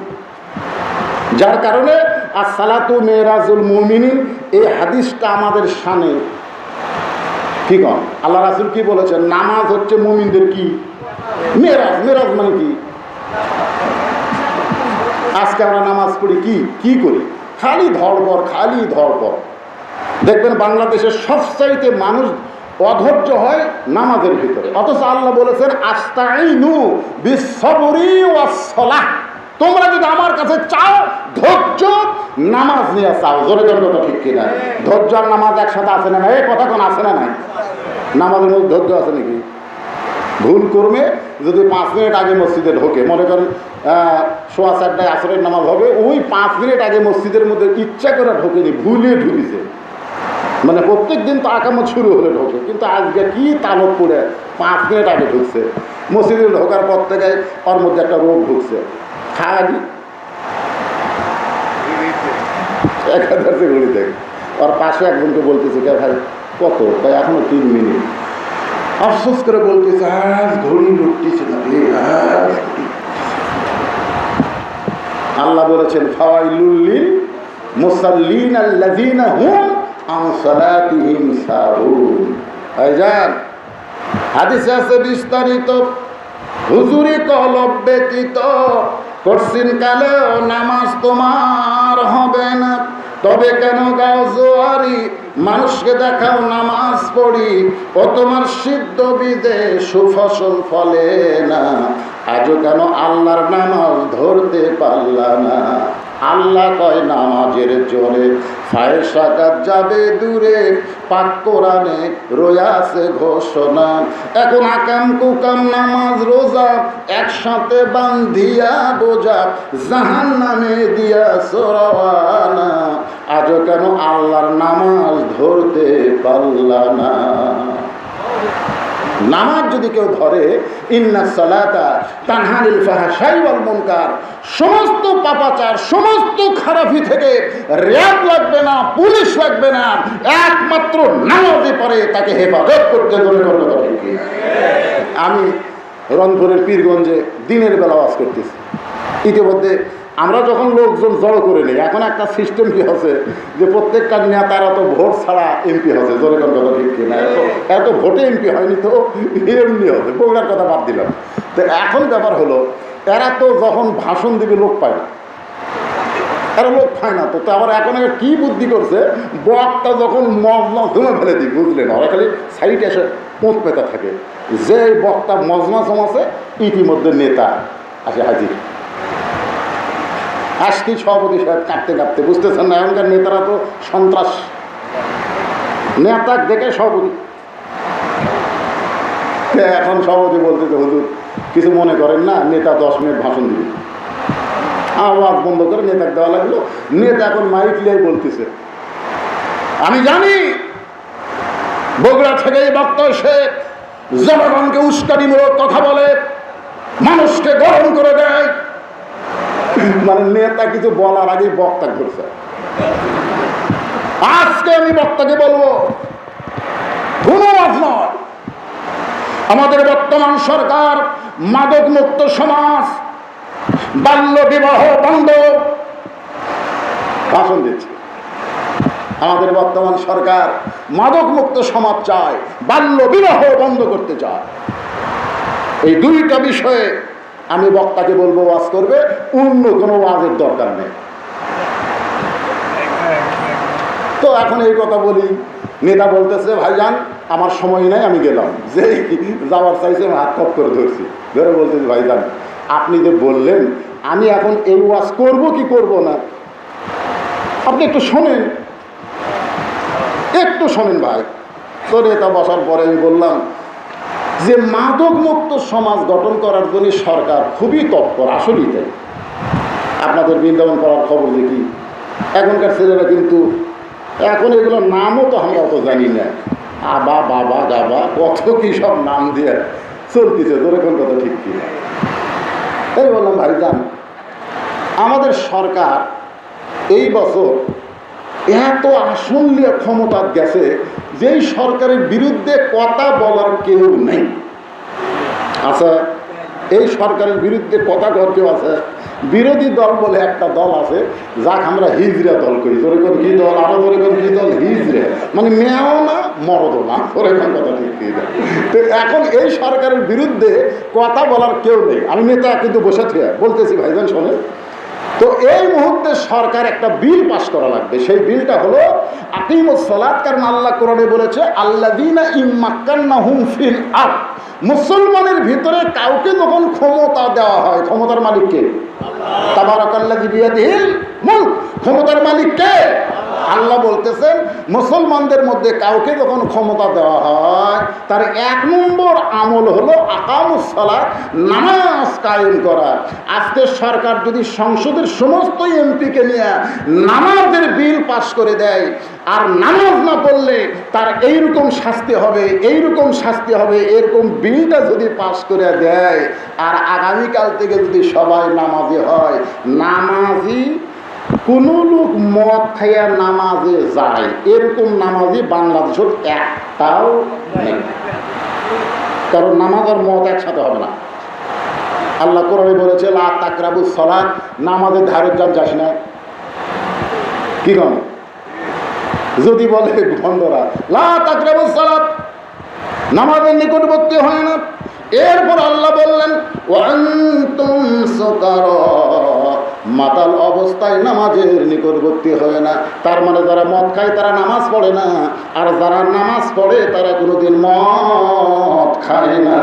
যার কারণে as-salatu মেরাজুল মুমিনিন, এই হাদিসটা আমাদের শানে। কি কন আল্লাহ রাসূল কি বলেছেন? নামাজ হচ্ছে মুমিনদের কি মেরাজ। মেরাজ মানে কি? আজকে আমরা নামাজ পড়ি, কি করি? খালি ধরপর। দেখবেন বাংলাদেশের সবচাইতে মানুষ অধৈর্য হয় নামাজের ভিতরে, অথচ আল্লাহ বলেছেন, আস্তাইনু বিস-সাবরি ওয়াস-সালাহ। তোমরা যদি আমার কাছে চাও ধৈর্য, নামাজ নিয়ে চাও। জোরে জোরে কথা ঠিক কিনা? ধৈর্য আর নামাজ একসাথে আছে না? এই কথা কোন আছে না? নাই। নামাজের মধ্যে ধৈর্য আছে নাকি? ভুল করবে যদি 5 মিনিট আগে মসজিদে ঢোকে, মনে করেন 4:15 আসরের নামাজ হবে, ওই 5 মিনিট আগে মসজিদের মধ্যে ইচ্ছা করে ঢোকেনি, ভুলে ঢুকেছে। মানে প্রত্যেক দিন তো আকামত শুরু হলে ঢোকে, কিন্তু আজকে কি তালব পড়ে 5 মিনিট আগে ঢুকছে। মসজিদে ঢোকার পর থেকে ওর মধ্যে একটা রোগ ঢুকছে, খালি 1000 ঘড়ি দেখ। ওর পাশে একজনকে বলতেছে, ভাই কত? ভাই এখনো 3 মিনিট। আফসোস করে বলতেছে, আজ ঘড়ি লুটতেছে না রে। আল্লাহ বলেছেন, ফাওয়াইলুল লিল মুসাল্লিন আল্লাযীনা হুম আন সালাতিহিম সাহুন। ভাইজান, হাদিসে আছে বিস্তারিত, হুজুরি কলব ব্যতীত কঠিন কালেও নামাজ তোমার হবে না। তবে কেন গাও জোয়ারি, মানুষকে দেখাও নামাজ পড়ি, ও তোমার সিদ্ধ বীজে সুফসল ফলে না। আজও কেন আল্লাহর নামাজ ধরতে পারলা না? আল্লাহ কয় নামাজের জোরে ফায়সাকাত যাবে দূরে, পাক কোরআনে রয়াছে ঘোষণা। এখন আকাম কুকাম নামাজ রোজা একসাথে বান্ধিয়া বোঝা, জাহান্নামে দিয়া সরাওয়ানা। আজও কেন আল্লাহর নামাজ ধরতে পারলা না? নামাজ যদি কেউ ধরে, ইন্নাস সালাতা তানহা আনিল ফাহশাই ওয়াল মুনকার, সমস্ত পাপাচার সমস্ত খারাপি থেকে র্যাব লাগবে না, পুলিশ লাগবে না, একমাত্র নামাজে পড়ে তাকে হেফাজত করতে ধরে করতে হবে। আমি রংপুরের পীরগঞ্জে দিনের বেলা ওয়াজ করতেছি। ইতিমধ্যে আমরা যখন লোকজন জড়ো করে নিই, এখন একটা সিস্টেম কি হচ্ছে যে প্রত্যেকটা নেতারা তো ভোট ছাড়া এমপি হচ্ছে, জোরে কোন কথা ঠিক কিনা, এত ভোটে এমপি হয়নি তো এমনি হবে, বগুড়ার কথা বাদ দিলাম। তো এখন ব্যাপার হলো, এরা তো যখন ভাষণ দিবে লোক পায় না, এরা লোক পায় না, তো আবার এখন কি বুদ্ধি করছে, বকটা যখন মজমা ধুমে ফেলে দিই, বুঝলেন, ওরা খালি সাইডে এসে পোঁত পেতে থাকে, যে বকটা মজমা জমাছে ইতিমধ্যে নেতা আসে হাজির। আজকে সভাপতি সাহেব কাঁপতে কাঁপতে, বুঝতেছেন না, এখনকার নেতারা তো সন্ত্রাস, নেতা দেখে সভাপতি। এখন সভাপতি বলতে তো হুজুর কিছু মনে করেন না, নেতা 10 মিনিট ভাষণ দিবে। আওয়াজ বন্ধ করে নেতাকে দেওয়া লাগলো। নেতা এখন মাইক নিয়ে বলতেছে, আমি জানি বগুড়া থেকে এই বক্তা এসে জনগণকে উস্কানিমূলক কথা বলে, মানুষকে গরম করে দেয়। মানে নেতা কিছু বলার আগে বক্তা ঘুরছে। আজকে আমি বক্তাকে বলবো, কোনো আজ নয়, আমাদের বর্তমান সরকার মাদক মুক্ত সমাজ, বাল্য বিবাহ বন্ধ, ভাষণ দিচ্ছে। আমাদের বর্তমান সরকার মাদক মুক্ত সমাজ চায়, বাল্য বিবাহ বন্ধ করতে চায়। এই দুইটা বিষয়ে আমি বক্তাকে বলবো ওয়াজ করবে, অন্য কোনো ওয়াজের দরকার নেই। তো এখন এই কথা বলি, নেতা বলতেছে ভাইজান আমার সময় নাই, আমি গেলাম। যে যাওয়ার চাইছে হাত খপ করে ধরছি, ধরে বলতেছে ভাইজান আপনি যে বললেন আমি এখন এই ওয়াজ করবো কি করব না, আপনি একটু শোনেন, একটু শোনেন ভাই। তো নেতা বসার পরে আমি বললাম যে মাদক মুক্ত সমাজ গঠন করার জন্য সরকার খুবই তৎপর, আসলেই তাই। আপনাদের বৃন্দাবন করার খবর দেখি, এখনকার ছেলেরা কিন্তু এখন এগুলোর নামও তো আমরা অত জানি না, আবা বাবা গাবা কত কি সব নাম দিয়ে চলতেছে, তোর এখন কথা ঠিক কি। তাই বললাম ভাইজান আমাদের সরকার এই বছর এত আসন নিয়ে ক্ষমতা গেছে, যেই সরকারের বিরুদ্ধে কথা বলার কেউ নেই। আচ্ছা এই সরকারের বিরুদ্ধে কথা কর কেউ আছে? বিরোধী দল বলে একটা দল আছে, যাক আমরা হিজড়া দল করি। যেরকম কি দল, আরো যেরকম কি দল, হিজড়ে, মানে মেয়েও না মরদও না, ওরকম কথা ঠিক কি। তো এখন এই সরকারের বিরুদ্ধে কথা বলার কেউ নেই। আমি নেতা কিন্তু বসে থেকে বলতেছি ভাইজান শোনেন, তো এই মুহূর্তে সরকার একটা বিল পাস করা লাগবে। সেই বিলটা হলো আকিমুস সালাত, কারণ আল্লাহ কোরআনে বলেছে আল্লাযীনা ইম্মাক্কান্নাহুম ফিল আরদ, মুসলমানের ভিতরে কাউকে যখন ক্ষমতা দেওয়া হয়, ক্ষমতার মালিক কে? তাবারাকাল্লাযী বিয়াদিহিল মুলক, ক্ষমতার মালিক কে? আল্লাহ বলতেছেন মুসলমানদের মধ্যে কাউকে যখন ক্ষমতা দেওয়া হয় তার 1 নম্বর আমল হলো আকামুস সালাত, নামাজ কায়েম করা। আজকে সরকার যদি সংসদের সমস্ত এমপিকে নিয়ে নামাজের বিল পাস করে দেয়, আর নামাজ না পড়লে তার এইরকম শাস্তি হবে, এইরকম শাস্তি হবে, এরকম বিলটা যদি পাস করে দেয়, আর আগামীকাল থেকে যদি সবাই নামাজি হয়, নামাজি কোনো লোক মদ খাইয়া নামাজে যায় এরকম নামাজি বাংলাদেশের একটাও নেই। কারণ নামাজ আর মদ একসাথে হবে না। আল্লাহ কোরআনে বলেছে লা তাকরাবুস সালাত, নামাজের ধারে যাস না। কি কম যদি বলে বন্ধরা লা তাকরাবুস সালাত, নামাজের নিকটবর্তী হয় না। এরপর আল্লাহ বললেন ওয়ান্তুম সুকারা, মাতাল অবস্থায় নামাজের নিকটবর্তী হয় না। তার মানে যারা মদ খায় তারা নামাজ পড়ে না, আর যারা নামাজ পড়ে তারা কোনোদিন মদ খায় না।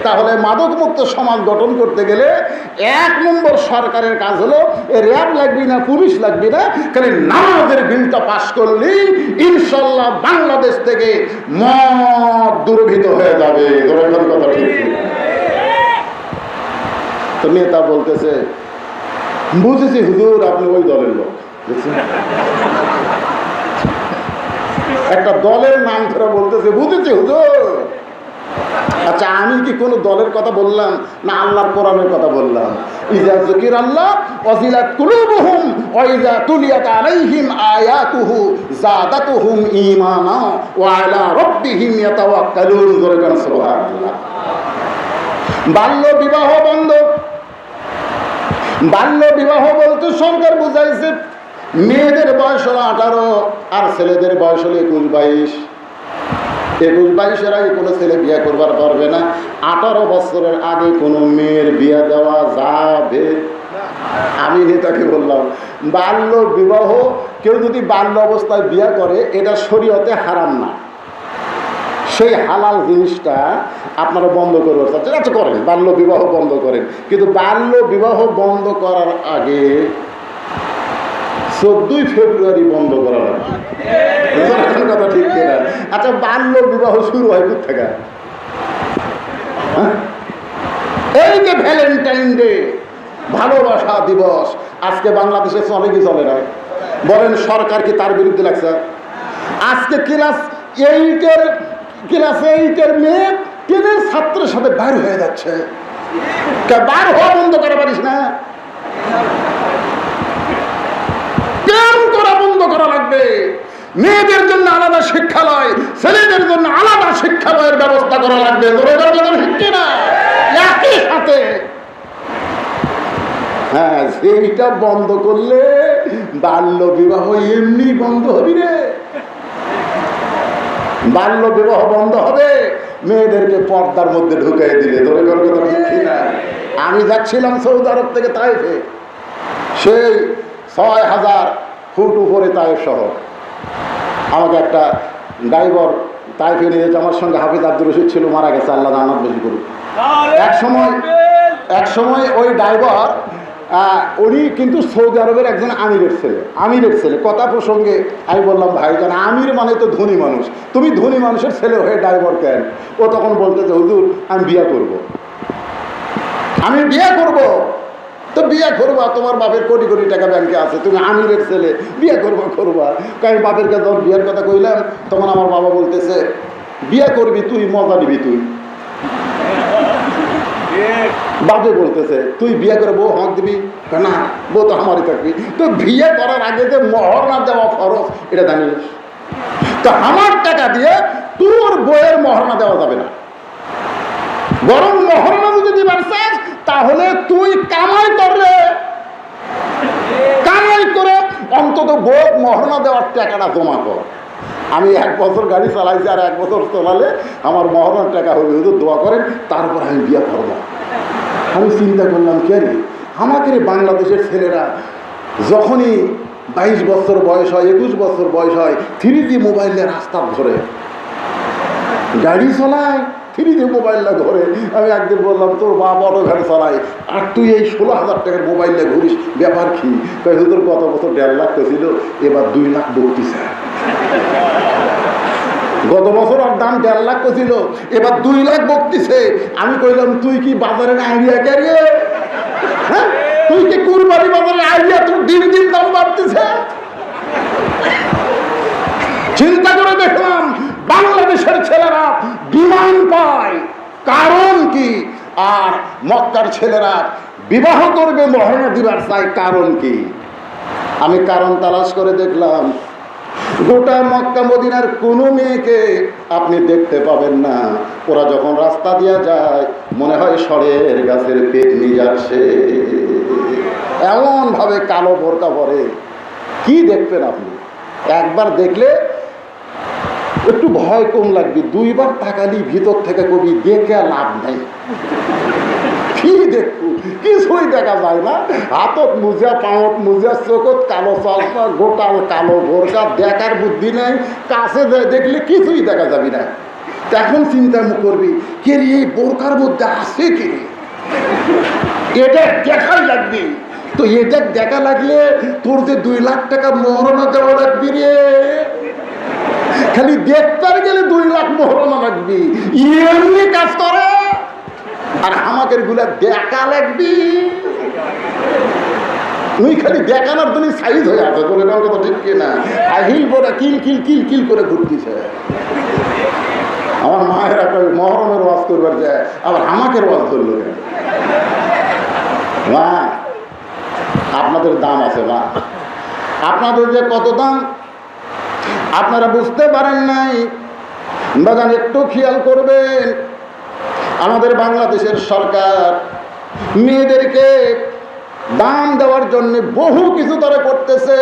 তাহলে মাদক মুক্ত সমাজ গঠন করতে গেলে 1 নম্বর সরকারের কাজ হলো র্যাব লাগবে না, পুলিশ লাগবে না, খালি নামাজের বিলটা পাস করলেই ইনশাল্লাহ বাংলাদেশ থেকে মদ দুর্ভিত হয়ে যাবে। কথা ঠিক। তো নেতা বলতেছে বুঝেছি হুজুর আপনি ওই দলের লোক। একটা দলের নাম ধরে বলতেছে, বুঝেছি হুজুর। আচ্ছা, আমি কি কোনো দলের কথা বললাম না আল্লাহর কোরআনের কথা বললাম? ইজা যিকির আল্লাহ ওয়াজিলাত কুলুবুহুম ওয়া ইজা তুলিয়াত আলাইহিম আয়াতুহু যাদাতুহুম ঈমানা ওয়া আলা রাব্বিহিম ইয়াতাওয়াক্কালুন। জোরে বলেন সুবহানাল্লাহ। বাল্য বিবাহ বন্ধ। বাল্য বিবাহ বলতে সরকার বুঝাইছে মেয়েদের বয়স হলো 18 আর ছেলেদের বয়স হলো 21-22। 21-22-এর আগে কোনো ছেলে বিয়ে করবার পারবে না। 18 বছরের আগে কোনো মেয়ের বিয়ে দেওয়া যাবে। আমি নেতাকে বললাম, বাল্য বিবাহ কেউ যদি বাল্য অবস্থায় বিয়ে করে এটা শরীয়তে হারাম না। সেই হালাল জিনিসটা আপনারা বন্ধ করবার চাচ্ছেন, আচ্ছা করেন, বাল্য বিবাহ বন্ধ করেন, কিন্তু বাল্য বিবাহ বন্ধ করার আগে 14 ফেব্রুয়ারি বন্ধ করা লাগবে। কথা ঠিক কিনা? আচ্ছা, বাল্য বিবাহ শুরু হয় কোথেকে? এই যে ভ্যালেন্টাইন ডে, ভালোবাসা দিবস, আজকে বাংলাদেশে চলে কি চলে না বলেন? সরকার কি তার বিরুদ্ধে লাগছে? আজকে ক্লাস 8-এর মেয়ে 10-এর ছাত্রের সাথে বাইর হয়ে যাচ্ছে। বার হওয়া বন্ধ করা পারিস না? প্রেম করা বন্ধ করা লাগবে। মেয়েদের জন্য আলাদা শিক্ষালয়, ছেলেদের জন্য আলাদা শিক্ষালয়ের ব্যবস্থা করা লাগবে। একই সাথে হ্যাঁ, সেইটা বন্ধ করলে বাল্য বিবাহ এমনি বন্ধ হবি রে। বাল্য বিবাহ বন্ধ হবে, মেয়েদেরকে পর্দার মধ্যে ঢুকাই দিলে। ধরে কথা ঠিক না? আমি যাচ্ছিলাম সৌদি আরব থেকে তাইফে, সেই 6000 ফুট উপরে তাইফ শহর। আমাকে একটা ড্রাইভার তাইফে নিয়ে যেতে, আমার সঙ্গে হাফিজ আব্দুর রশিদ ছিল, মারা গেছে, আল্লাহ জান্নাত বেশি করুক। এক সময় ওই ড্রাইভার উনি কিন্তু সৌদি আরবের একজন আমিরের ছেলে। কথা প্রসঙ্গে আমি বললাম, ভাইজান আমির মানে তো ধনী মানুষ, তুমি ধনী মানুষের ছেলে হয়ে ড্রাইভার কেন? ও তখন বলতেছে, হুজুর আমি বিয়ে করব। তো বিয়ে করবা, তোমার বাপের কোটি কোটি টাকা ব্যাংকে আছে, তুমি আমিরের ছেলে, বিয়ে করবা। কারণ বাপের কাছে যখন বিয়ের কথা কইলাম, তখন আমার বাবা বলতেছে, বিয়ে করবি তুই, মজা নিবি তুই। বাপে বলতেছে, তুই বিয়ে করে বউ হক দিবি না, বউ তো আমারই থাকবি। তো বিয়ে করার আগে যে মোহর না দেওয়া ফরজ, এটা জানিস? তো আমার টাকা দিয়ে তোর বইয়ের মোহর না দেওয়া যাবে না, বরং মোহর না যদি দিবার চাস তাহলে তুই কামাই করে অন্তত বউ মোহর না দেওয়ার টাকাটা জমা কর। আমি 1 বছর গাড়ি চালাইছি, আর 1 বছর চালালে আমার মহরণের টাকা হবে, হুজুর দোয়া করেন, তারপর আমি বিয়ে করবো। আমি চিন্তা করলাম, কেন আমাদের বাংলাদেশের ছেলেরা যখনই 22 বছর বয়স হয়, 21 বছর বয়স হয়, 3G মোবাইলে রাস্তা ধরে গাড়ি চলায়, 3G মোবাইলটা ধরে। আমি একদিন বললাম, তোর বাপ অটো গাড়ি চালায় আর তুই এই 16,000 টাকার মোবাইলটা ঘুরিস, ব্যাপার কি? হুজুর গত বছর 1.5 লাখ ছিল, এবার 2 লাখ বকতিছে। গত বছর আর দাম 1.5 লাখ ছিল, এবার 2 লাখ বকতিছে। আমি কইলাম, তুই কি বাজারের আইডিয়া কে? হ্যাঁ, তুই কি কুরবানি বাজারের আইডিয়া? তোর দিন দিন দাম বাড়তেছে। চিন্তা করে দেখলাম, বাংলাদেশের ছেলেরা বিমান পায়, কারণ কি? আর মক্কার ছেলেরা বিবাহ করবে, মহরনা দিবার চাই, কারণ কি? আমি কারণ তালাশ করে দেখলাম, গোটা মক্কা মদিনার কোনো মেয়েকে আপনি দেখতে পাবেন না, ওরা যখন রাস্তা দিয়ে যায় মনে হয় সরের গাছের পেটনি যাচ্ছে, এমন ভাবে কালো বোরকা পরে। কি দেখবেন আপনি? একবার দেখলে একটু ভয় কম লাগবে, 2 বার তাকালি ভিতর থেকে কবি দেখে লাভ নেই। কি দেখবো? কিছুই দেখা যায় না। হাতত মুজা, পাঁত মুজা, চোখত কালো চশমা, গোটাল কালো বোরকা, দেখার বুদ্ধি নাই। কাছে দেখলে কিছুই দেখা যাবে না। এখন চিন্তা করবি, কে রে এই বোরকার মধ্যে আছে কে? এটা দেখাই লাগবে। তো এটা দেখা লাগলে তোর যে 2 লাখ টাকা মহরণা দেওয়া লাগবে রে। খালি দেখতে গেলে 2 লাখ মহরণা লাগবে, এমনি কাজ করে। আর আমাদের গুলা দেখা লাগবি। তুই খালি দেখানোর জন্য সাইজ হয়ে আছে বলে না কথা ঠিক কিনা, আর হিল পরে কিল কিল কিল কিল করে ঘুরতেছে। আমার মায়ের একটা মহরমের ওয়াজ করবার যায়, আবার আমাকে ওয়াজ ধরলো কেন? মা আপনাদের দাম আছে, মা আপনাদের যে কত দাম আপনারা বুঝতে পারেন নাই। বাগান একটু খেয়াল করবেন, আমাদের বাংলাদেশের সরকার মেয়েদেরকে দাম দেওয়ার জন্য বহু কিছু তারা করতেছে।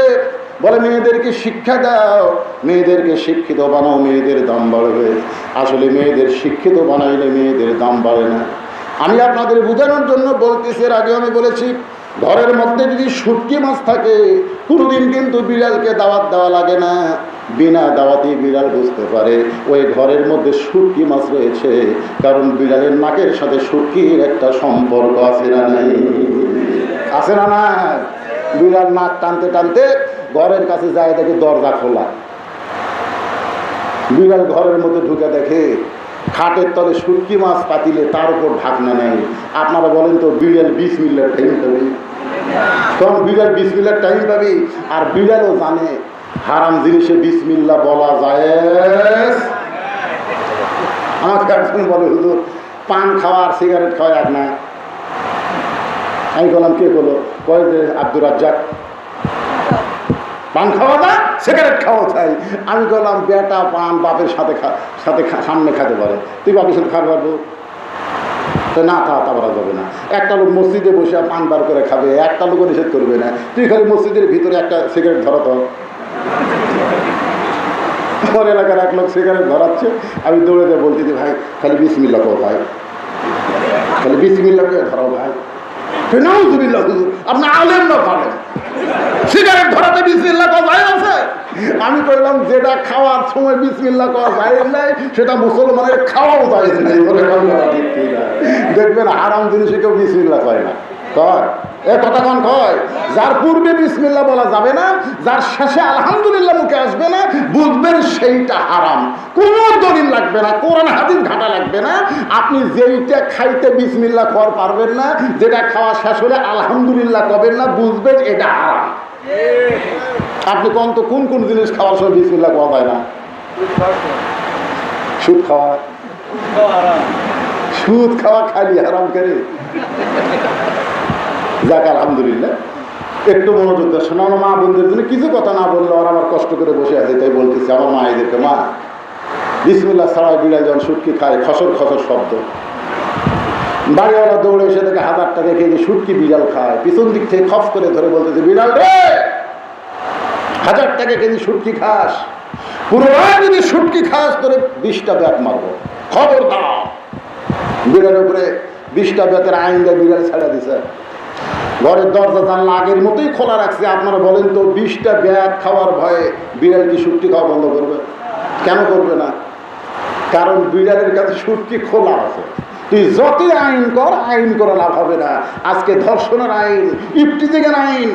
বলে মেয়েদেরকে শিক্ষা দাও, মেয়েদেরকে শিক্ষিত বানাও, মেয়েদের দাম বাড়বে। আসলে মেয়েদের শিক্ষিত বানাইলে মেয়েদের দাম বাড়ে না। আমি আপনাদের বোঝানোর জন্য বলতেছি, এর আগে আমি বলেছি, ঘরের মধ্যে যদি শুটকি মাছ থাকে কোনোদিন কিন্তু বিড়ালকে দাওয়াত দেওয়া লাগে না। বিনা দাওয়াতেই বিড়াল বুঝতে পারে ওই ঘরের মধ্যে শুটকি মাছ রয়েছে, কারণ বিড়ালের নাকের সাথে শুটকির একটা সম্পর্ক আছে না নাই? আছে না না? বিড়াল নাক টানতে টানতে ঘরের কাছে যায়, দেখে দরজা খোলা। বিড়াল ঘরের মধ্যে ঢুকে দেখে খাটের তলে শুটকি মাছ পাতিলে তার উপর ঢাকনা নেই। আপনারা বলেন তো বিড়াল 20 মিনিটের টাইম পাবি? তখন বিড়াল 20 মিনিটের টাইম পাবি। আর বিড়ালও জানে হারাম জিনিসে বিসমিল্লাহ বলা যায়। আমাকে একজন বলে, হুজুর পান খাওয়া আর সিগারেট খাওয়া এক না। আমি বললাম কে বলো? কয় যে আব্দুর রাজ্জাক। পান খাওয়া না সিগারেট খাওয়া চাই। আমি বললাম বেটা পান বাপের সাথে সাথে সামনে খেতে পারে, তুই বাপের সাথে খাওয়া পারবো তো না? তা বলা যাবে না। একটা লোক মসজিদে বসে পান বার করে খাবে, একটা লোকও নিষেধ করবে না। তুই খালি মসজিদের ভিতরে একটা সিগারেট ধরাতো। আমার এলাকার এক লোক সিগারেট ধরাচ্ছে, আমি দৌড়ে দিয়ে বলছি ভাই খালি বিসমিল্লাহ কো ভাই, খালি বিসমিল্লাহকে ধরাও ভাই। নাউজুবিল্লাহ, হুজুর আপনি আলেম না পারেন, সিগারেট ধরাতে বিসমিল্লাহ কওয়া যায় আছে? আমি কইলাম যেটা খাওয়ার সময় বিসমিল্লাহ কওয়া যায় নাই সেটা মুসলমানের খাওয়াও যায় নাই। দেখবেন হারাম জিনিসে কেউ বিসমিল্লাহ কয় না, কয় এ কথা কন কয়। যার পূর্বে বিসমিল্লাহ বলা যাবে না, যার শেষে আলহামদুলিল্লাহ মুখে আসবে না, বুঝবেন সেইটা হারাম। কোনো দলিল লাগবে না, কোরআন হাদিস ঘাটা লাগবে না। আপনি যেইটা খাইতে বিসমিল্লাহ খাওয়ার পারবেন না, যেটা খাওয়া শেষ হলে আলহামদুলিল্লাহ কবেন না, বুঝবেন এটা হারাম। আপনি কোন তো কোন কোন জিনিস খাওয়ার সময় বিসমিল্লাহ খাওয়া যায় না? সুদ খাওয়া, সুদ খাওয়া খালি হারাম করে। যাক আলহামদুলিল্লাহ, একটু মনোযোগ দেওয়া শোনা। আমার মা বোনদের জন্য কিছু কথা না বললে আর আমার কষ্ট করে বসে আছে, তাই বলতেছি আমার মা এদেরকে, মা বিসমিল্লাহ ছাড়া বিড়াল যখন শুটকি খায় খসর খসর শব্দ, বাড়িওয়ালা দৌড়ে এসে দেখে 1000 টাকা কেজি শুটকি বিড়াল খায়, পিছন দিক থেকে খপ করে ধরে বলতেছে, বিড়াল রে 1000 টাকা কেজি শুটকি খাস, পুরো যদি শুটকি খাস তোরে 20টা ব্যাট মারবো, খবর দাও। বিড়ালের উপরে 20টা ব্যাটের আইন দেয়, বিড়াল ছাড়া দিছে। ঘরের দরজা জানলা আগের মতোই খোলা রাখছে। আপনারা বলেন তো 20টা ব্যাট খাওয়ার ভয়ে বিড়াল কি শুটকি খাওয়া বন্ধ করবে? কেন করবে না? কারণ বিড়ালের কাছে শুটকি খোলা আছে। তুই যতই আইন কর, আইন করে লাভ হবে না। আজকে ধর্ষণের আইন, ইফটিজিংয়ের আইন,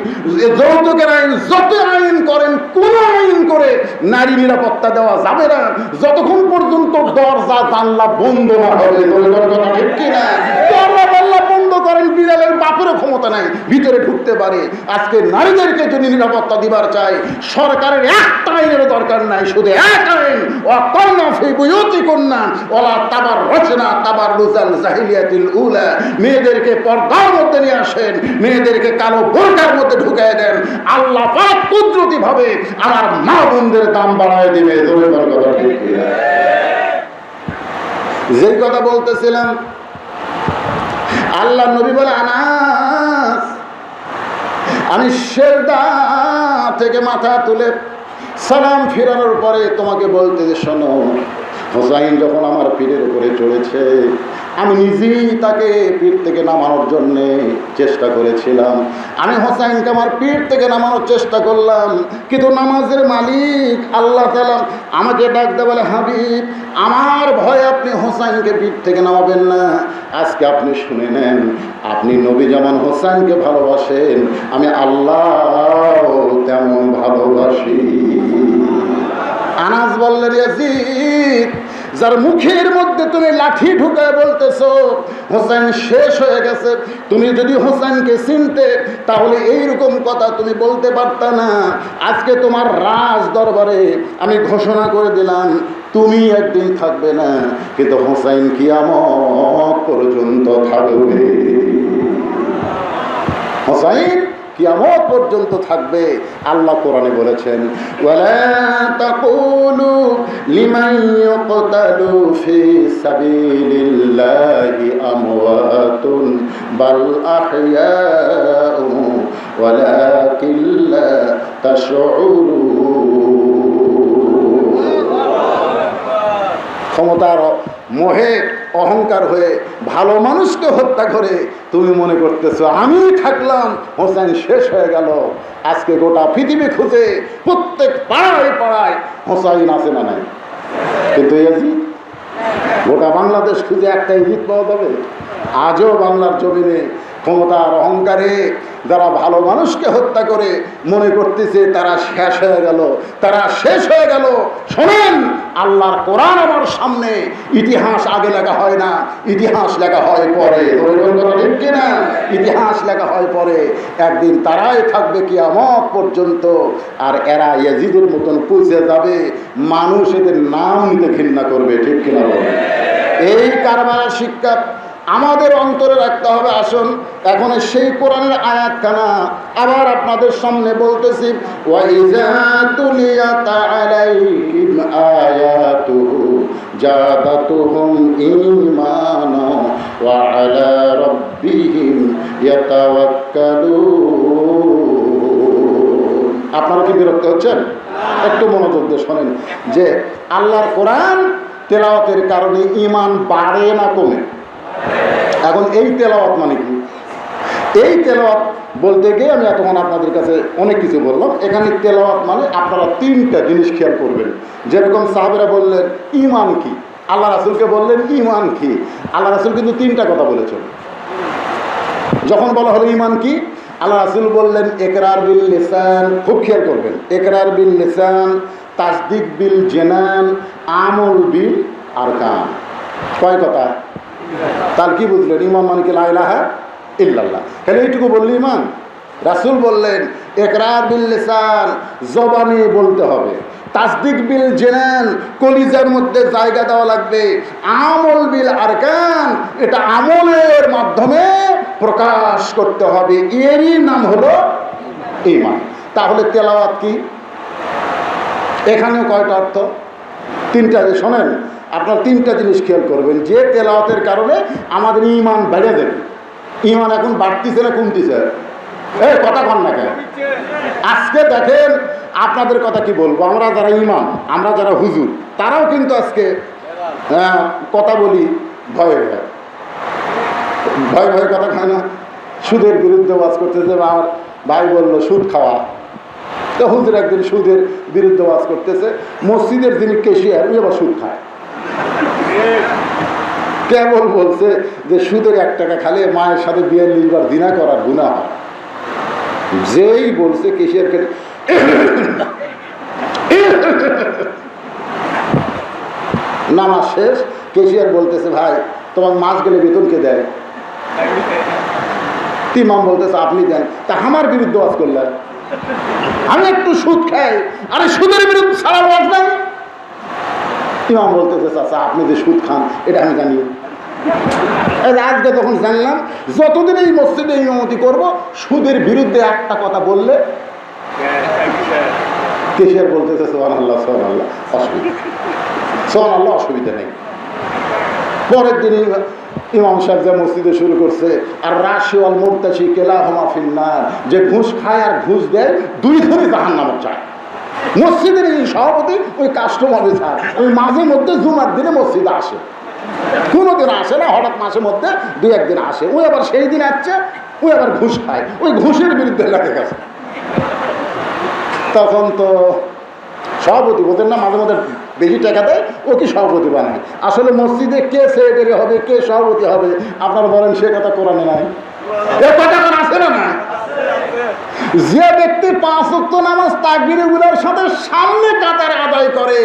যৌতুকের আইন, যত আইন করেন, কোন আইন করে নারী নিরাপত্তা দেওয়া যাবে না যতক্ষণ পর্যন্ত দরজা জানলা বন্ধ না হবে। ঠিক কিনা? দরজা জানলা বন্ধ করেন, বিড়ালের বাপেরও ক্ষমতা নাই ভিতরে ঢুকতে পারে। আজকে নারীদেরকে যদি নিরাপত্তা দিবার চাই, সরকারের একটা আইনের দরকার নাই, শুধু এক আইন, ওয়াকারনা ফি বুয়ুতিকুন্না ওয়ালা তাবাররাজনা তাবাররুজাল জাহিলিয়াতিল উলা। মেয়েদেরকে পর্দার মধ্যে নিয়ে আসেন, মেয়েদেরকে কালো বোরকার মধ্যে ঢুকিয়ে দেন। আল্লাহ পাক কুদরতি ভাবে আমার মা বোনদের দাম বাড়ায় দিবে। যেই কথা বলতেছিলাম, আল্লাহ নবী বলে, আনাস আমি সেজদা থেকে মাথা তুলে সালাম ফিরানোর পরে তোমাকে বলতে যে শোনো, হোসাইন যখন আমার পিঠের উপরে চড়েছে, আমি নিজেই তাকে পিঠ থেকে নামানোর জন্য চেষ্টা করেছিলাম। আমি হোসাইনকে আমার পিঠ থেকে নামানোর চেষ্টা করলাম, কিন্তু নামাজের মালিক আল্লাহ তাআলা আমাকে ডাকতে বলে, হাবিব আমার ভয়ে আপনি হোসাইনকে পিঠ থেকে নামাবেন না। আজকে আপনি শুনে নেন, আপনি নবী যেমন হোসাইনকে ভালোবাসেন, আমি আল্লাহ তেমন ভালোবাসি। আনাস বললেন, ইয়াজিদ যার মুখের মধ্যে তুমি লাঠি ঢুকায় বলতেছো হোসেন শেষ হয়ে গেছে, তুমি যদি হোসেনকে চিনতে তাহলে এইরকম কথা তুমি বলতে পারতা না। আজকে তোমার রাজ দরবারে আমি ঘোষণা করে দিলাম তুমি একদিন থাকবে না, কিন্তু হোসেন কিয়ামত পর্যন্ত থাকবে। হোসেন কিয়ামত পর্যন্ত থাকবে। আল্লাহ কোরআনে বলেছেন ওয়ালা তাকুলু লিমান ইউকতালু ফি সাবিলিল্লাহি আমওয়াতুন বাল আহইয়াউ ওয়ালাকিন লা তাশউরুন। ক্ষমতার মোহে অহংকার হয়ে ভালো মানুষকে হত্যা করে তুমি মনে করতেছো আমি থাকলাম হোসেন শেষ হয়ে গেল। আজকে গোটা পৃথিবী খুঁজে প্রত্যেক পাড়ায় পাড়ায় হোসেন আছে না নাই, কিন্তু ইয়াজিদ গোটা বাংলাদেশ খুঁজে একটা ইয়াজিদ পাওয়া যাবে? আজও বাংলার জমিনে ক্ষমতার অহংকারে যারা ভালো মানুষকে হত্যা করে মনে করতেছে তারা শেষ হয়ে গেল, তারা শেষ হয়ে গেল। শোনেন, আল্লাহর কোরআন আমার সামনে, ইতিহাস আগে লেখা হয় না, ইতিহাস লেখা হয় পরে। ঠিক কিনা? ইতিহাস লেখা হয় পরে। একদিন তারাই থাকবে কিয়ামত পর্যন্ত, আর এরা ইয়াজিদের মতন পৌঁছে যাবে, মানুষ এদের নাম নিতে ঘৃণা করবে। ঠিক কিনা বলে? এই কারবারের শিক্ষা আমাদের অন্তরে রাখতে হবে। আসুন এখন সেই কোরআনের আয়াতখানা আবার আপনাদের সামনে বলতেছি। ওয়াইজা তুলিয়াত আলাইহিম আয়াতুহু জাদাতুহুম ঈমানা ওয়া আলা রাব্বিহিম ইয়াতাওয়াক্কালুন। আপনারা কি বিরক্ত হচ্ছেন? একটু মনোযোগ দিয়ে শোনেন যে আল্লাহর কোরআন তেলাওয়াতের কারণে ঈমান বাড়ে না কমে? এখন এই তেলাওয়াত মানে কি? এই তেলাওয়াত বলতে গিয়ে আমি এতক্ষণ আপনাদের কাছে অনেক কিছু বললাম। এখানে তেলাওয়াত মানে আপনারা তিনটা জিনিস খেয়াল করবেন। যেরকম সাহাবেরা বললেন ঈমান কি, আল্লাহ রাসূলকে বললেন ঈমান কি। আল্লাহ রাসূল কিন্তু তিনটা কথা বলেছেন। যখন বলা হলো ঈমান কি, আল্লাহ রাসূল বললেন ইকরার বিল লিসান। খুব খেয়াল করবেন, ইকরার বিল লিসান, তাসদিক বিল জানান, আমল বিল আরকান। কয় কথা? তার কি বুঝলেন? ঈমান মানে কি লা ইলাহা ইল্লাল্লাহ। তাহলে এইটুকু বললি ঈমান? রাসূল বললেন ইকরার বিল লিসান, জবানে বলতে হবে। তাসদিক বিল জানান, কলিজার মধ্যে জায়গা দেওয়া লাগবে। আমল বিল আরকান, এটা আমলের মাধ্যমে প্রকাশ করতে হবে। এরই নাম হলো ঈমান। তাহলে তেলাওয়াত কি? এখানেও কয়টা অর্থ? তিনটা। শোনেন, আপনার তিনটা জিনিস খেয়াল করবেন যে তেলাওয়াতের কারণে আমাদের ঈমান বেড়ে যাবে। ঈমান এখন বাড়তিছে না কমতিছে? এই কথা কন না কেন? আজকে দেখেন আপনাদের কথা কি বলবো, আমরা যারা ইমাম, আমরা যারা হুজুর, তারাও কিন্তু আজকে কথা বলি ভয়ে ভয়ে ভয়ে ভয়ে কথা খায় না। সুদের বিরুদ্ধে ওয়াজ করতেছে। আমার ভাই বললো সুদ খাওয়া, তো হুজুর একদিন সুদের বিরুদ্ধে ওয়াজ করতেছে। মসজিদের যিনি কেশিয়ার উনি আবার সুদ খায়। কেবল বলছে যে সুদের 1 টাকা খালে মায়ের সাথে 42 বার জিনা করার গুনাহ হয়। যেই বলছে কেশিয়ার খেলে নামাজ শেষ, কেশিয়ার বলতেছে ভাই তোমার মাস গেলে বেতন কে দেয়? ইমাম বলতেছে আপনি দেন। তা আমার বিরুদ্ধে ওয়াজ করলেন? আমি একটু সুদ খাই, আরে সুদের বিরুদ্ধে সারা ওয়াজ নাই। ইমাম বলতেছে চাচা আপনি যে সুদ খান এটা আমি জানি। আজকে তখন জানলাম যতদিন এই মসজিদে ইমামতি করব সুদের বিরুদ্ধে একটা কথা বললে কেশিয়ার বলতেছে সুবহানাল্লাহ সুবহানাল্লাহ, অসুবিধা সুবহানাল্লাহ, অসুবিধা নেই। পরের দিন ইমাম সাহেব যে মসজিদে শুরু করছে আর রাশি ওয়াল মুরতাশি কিলাহুমা ফিন্নার, যে ঘুষ খায় আর ঘুষ দেয় দুই ধরে জাহান্নামে যায়। মসজিদের এই সভাপতি ওই কাস্টমারে যায়, ওই মাঝে মধ্যে জুমার দিনে মসজিদে আসে, কোনোদিন আসে না, হঠাৎ মাসের মধ্যে 2-1 দিন আসে। ওই আবার সেই দিন আসছে, ওই আবার ঘুষ খায়, ওই ঘুষের বিরুদ্ধে লেগে গেছে। তখন তো সভাপতি বলতেন না মাঝে মধ্যে বেশি টাকা দেয় ও কি সভাপতি বানায়। আসলে মসজিদে কে সেক্রেটারি হবে, কে সভাপতি হবে আপনারা বলেন, সে কথা কোরআনে নাই। এ কথা কোন আছে না? যে ব্যক্তি 5 ওয়াক্ত নামাজ তাকবীরগুলোর সাথে সামনে কাতার আদায় করে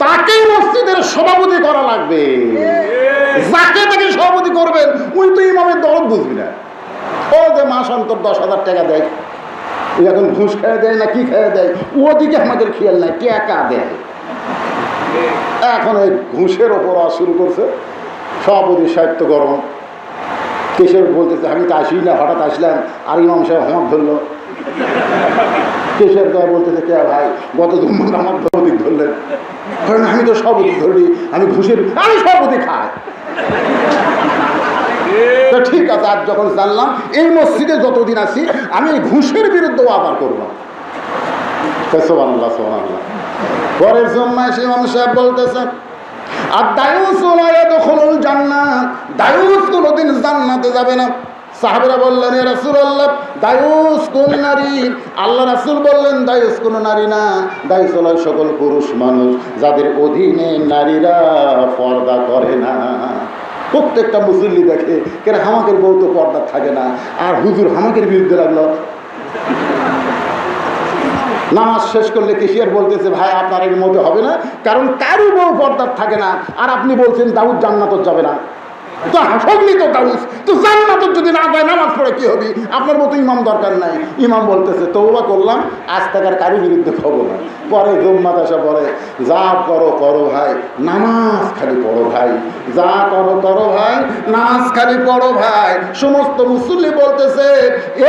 তাকেই মসজিদের সভাপতি করা লাগবে। যাকে তাকে সভাপতি করবেন ওই তো ইমামের দরদ বুঝবি না। ও যে মাস অন্তর 10,000 টাকা দেয়, এখন ঘুষ খেয়ে দেয় না কি খেয়ে দেয়, ওদিকে আমাদের খেয়াল নাই, টাকা দেয়। এখন এই ঘুষের ওপর শুরু করছে। সভাপতি সাহিত্য গরম কেশর বলতেছে আমি তো আসি না, হঠাৎ আসলাম। আর ইমাম সাহেব হামাক ধরলো। কেশর গায়ে বলতেছে কে ভাই গত 2 মাস আমার সভাপতি ধরলেন? কারণ আমি তো সভাপতি ধরি, আমি ঘুষের আমি সভাপতি খাই। তো ঠিক আছে, আজ যখন জানলাম এই মসজিদে যতদিন আছি আমি এই ঘুষের বিরুদ্ধে আবার করবো। সুবহানাল্লাহ সুবহানাল্লাহ। পরের জন্মায় সেই ইমাম সাহেব বলতেছেন আর দায়ুস লা ইয়াদখুলুল জান্নাহ, দায়ুস কোনদিন জান্নাতে যাবে না। সাহাবীরা বললেন ইয়া রাসূলুল্লাহ দায়ুস কোন নারী? আল্লাহ রাসূল বললেন দায়ুস কোন নারী না, দায়ুস হলো সকল পুরুষ মানুষ যাদের অধীনে নারীরা পর্দা করে না। প্রত্যেকটা মুসল্লি দেখে কেন হামাকের বউ তো পর্দা থাকে না, আর হুজুর হামাকের বিরুদ্ধে লাগলো। নামাজ শেষ করলে কেশিয়ার বলতেছে ভাই আপনার এর মধ্যে হবে না, কারণ কারো বউ পর্দার থাকে না, আর আপনি বলছেন দাউদ জান্নাত যাবে না। তো হাসবনি তো দাউদ তো জান্নাত যদি না যায় নামাজ পড়ে কি হবে? আপনার মতো ইমাম দরকার নাই। ইমাম বলতেছে তওবা করলাম, আজ থেকে আর কারো বিরুদ্ধে খাবো না। পরে জুম্মাত আসা পরে যা করো করো ভাই, নামাজ খালি পড়ো ভাই, যা করো করো ভাই, নামাজ খালি পড়ো ভাই। সমস্ত মুসল্লি বলতেছে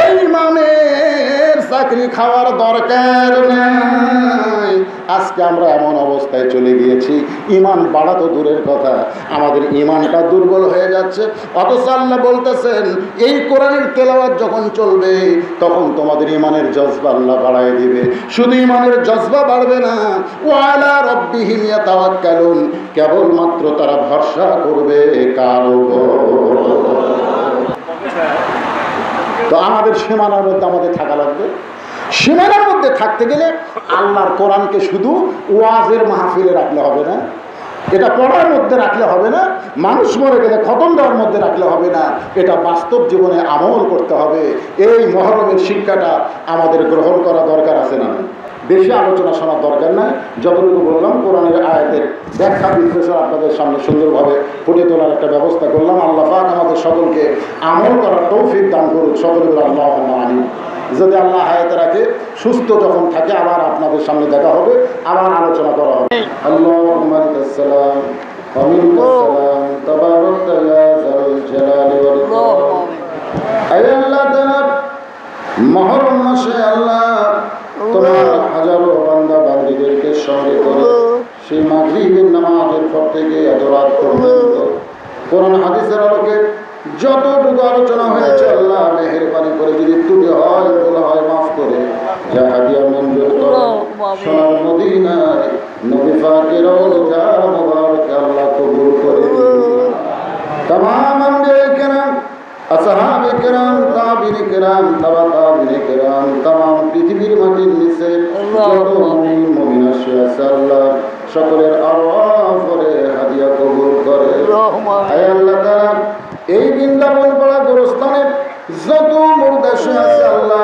এই ইমামের চাকরি খাওয়ার দরকার নাই। আজকে আমরা এমন অবস্থায় চলে গিয়েছি, ইমান বাড়া তো দূরের কথা, আমাদের ইমানটা দুর্বল হয়ে যাচ্ছে। অথচ আল্লাহ বলতেছেন এই কোরআনের তেলাওয়াত যখন চলবে তখন তোমাদের ইমানের জজবা আল্লাহ বাড়ায় দিবে। শুধু ইমানের জজবা বাড়বে না, ওয়ালা রব্বিহিম ইয়াতাওয়াক্কালুন, কেবলমাত্র তারা ভরসা করবে কার উপর? তো আমাদের সীমানার মধ্যে আমাদের থাকা লাগবে। সীমানার মধ্যে থাকতে গেলে আল্লাহর কোরআনকে শুধু ওয়াজের মাহফিলে রাখলে হবে না, এটা পড়ার মধ্যে রাখলে হবে না, মানুষ মরে গেলে খতম দেওয়ার মধ্যে রাখলে হবে না, এটা বাস্তব জীবনে আমল করতে হবে। এই মহরমের শিক্ষাটা আমাদের গ্রহণ করা দরকার আছে না? বেশি আলোচনা শোনার দরকার নাই, যতটুকু বললাম কোরআনের আয়াতের ব্যাখ্যা বিশ্লেষণ আপনাদের সামনে সুন্দরভাবে ফুটে তোলার একটা ব্যবস্থা করলাম। আল্লাহ পাক আমাদের সকলকে আমল করার তৌফিক দান করুক। সকলে আল্লাহুম্মা আমিন। যদি আল্লাহ হায়াতে রাখে, সুস্থ যখন থাকে আবার আপনাদের সামনে দেখা হবে, আবার আলোচনা করা হবে। আল্লাহুম্মা আসসালাম ওয়া মিনকাস সালাম তাবারাকতা ইয়া যাল জালালি ওয়াল ইকরাম। আয় আল্লাহ তাআলা মুহররম মাসে আল্লাহ তোমার হাজারো বান্দা বান্দীদেরকে সঙ্গে করে সেই মাগরিবের নামাজের পর থেকে এত রাত পর্যন্ত কোরআন হাদিসের আলোকে যতটুকু আলোচনা হয়েছে আল্লাহ মেহেরবানি করে যদি ত্রুটি হয় ভুল হয় মাফ করে যা হাদিয়া মঞ্জুর করো। সোনার মদিনায় নবী পাকের রওজা মুবারক আল্লাহ কবুল করে দিন। तमाम अंबिया किराम, আসহাবে কিরাম, তাবিঈন কিরাম, তাবা তাবিঈন কিরাম, तमाम পৃথিবীর মাটির নিচে যত মুমিন মুমিনা আছে আল্লাহ সকলের আরওয়াহ করে হাদিয়া কবুল করে। আয় আল্লাহ তাআলা এই বৃন্দাবন পাড়া গোরস্থানের যত মুর্দাশে আছে আল্লাহ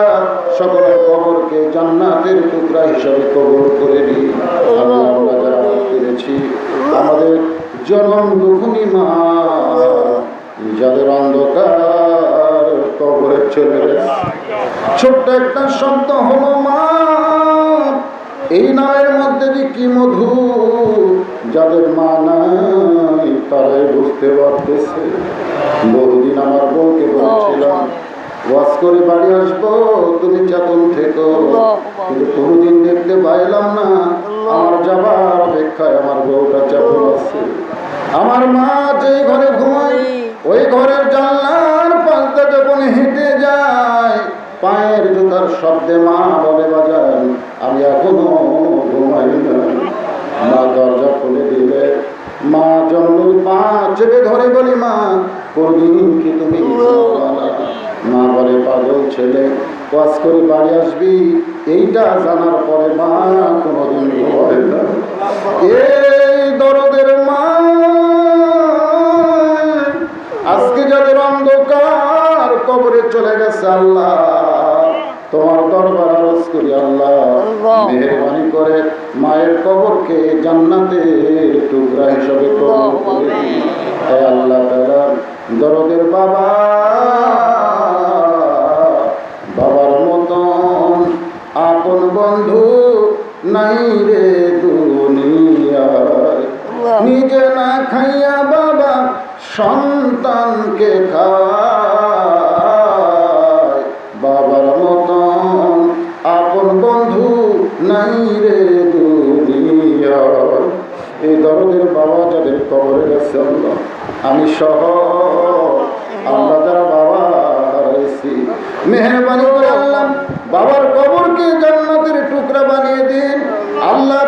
সকলের কবরকে জান্নাতের টুকরা হিসাবে কবুল করে দিন। আল্লাহ আমরা যারা পেরেছি আমাদের জনম দুঃখী মা যাদের অন্ধকার কবরে চলে গেছে, ছোট্ট একটা শব্দ হলো মা, এই নামের মধ্যে যে কি মধু, যাদের মা নাই তারাই বুঝতে পারতেছে। বহুদিন আমার বউকে বলছিলাম ওয়াজ করে বাড়ি আসবো, তুমি চেতন থেকো, কিন্তু কোনোদিন দেখতে পাইলাম না। আমার যাবার অপেক্ষায় আমার বউটা চেতন আছে। আমার মা যে ঘরে ঘুমায় ওই ঘরের জানলার পাশে যখন হেঁটে যায় পায়ের জুতার শব্দে মা বলে বাজান আমি এখনো ঘুমাই না। মা দরজা খুলে দিলে মা জন্মের পা চেপে ধরে বলি মা কোনদিন কি তুমি মা বলে পাগল ছেলে ওয়াজ করে বাড়ি আসবি, এইটা জানার পরে মা কোনদিন ঘুমায় না। এই দরদের মা আজকে যাদের অন্ধকার কবরে চলে গেছে আল্লাহ তোমার দরবার আরজ করি আল্লাহ মেহেরবানি করে মায়ের কবরকে জান্নাতের টুকরা হিসাবে কবুল করে দিন। হে আল্লাহ তাআলা দরদের বাবা বাবার মতন আপন বন্ধু নাই রে দুনিয়ায় নিজে না খাইয়া বাবা সন্তানকে খায় বাবার মতন আপন বন্ধু নাই রে দুনিয়ায় এই দরদের বাবা যাদের কবরে গেছে আল্লাহ আমি সহ আমরা যারা বাবা হারাইছি মেহেরবানি করে আল্লাহ বাবার কবরকে জান্নাতের টুকরা বানিয়ে দিন আল্লাহ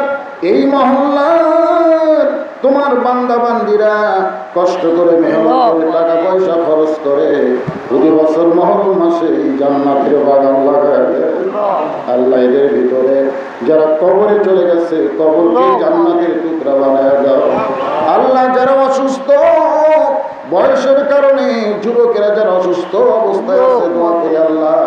এই মহল্লার তোমার বান্দা বান্দিরা কষ্ট করে মেহনত করে টাকা পয়সা খরচ করে প্রতি বছর মহরম মাসে এই জান্নাতের বাগান লাগায় দেয় আল্লাহ এদের ভিতরে যারা কবরে চলে গেছে কবরকে জান্নাতের টুকরা বানায় দাও আল্লাহ যারা অসুস্থ বয়সের কারণে যুবকেরা যারা অসুস্থ অবস্থায় আছে দোয়া করে আল্লাহ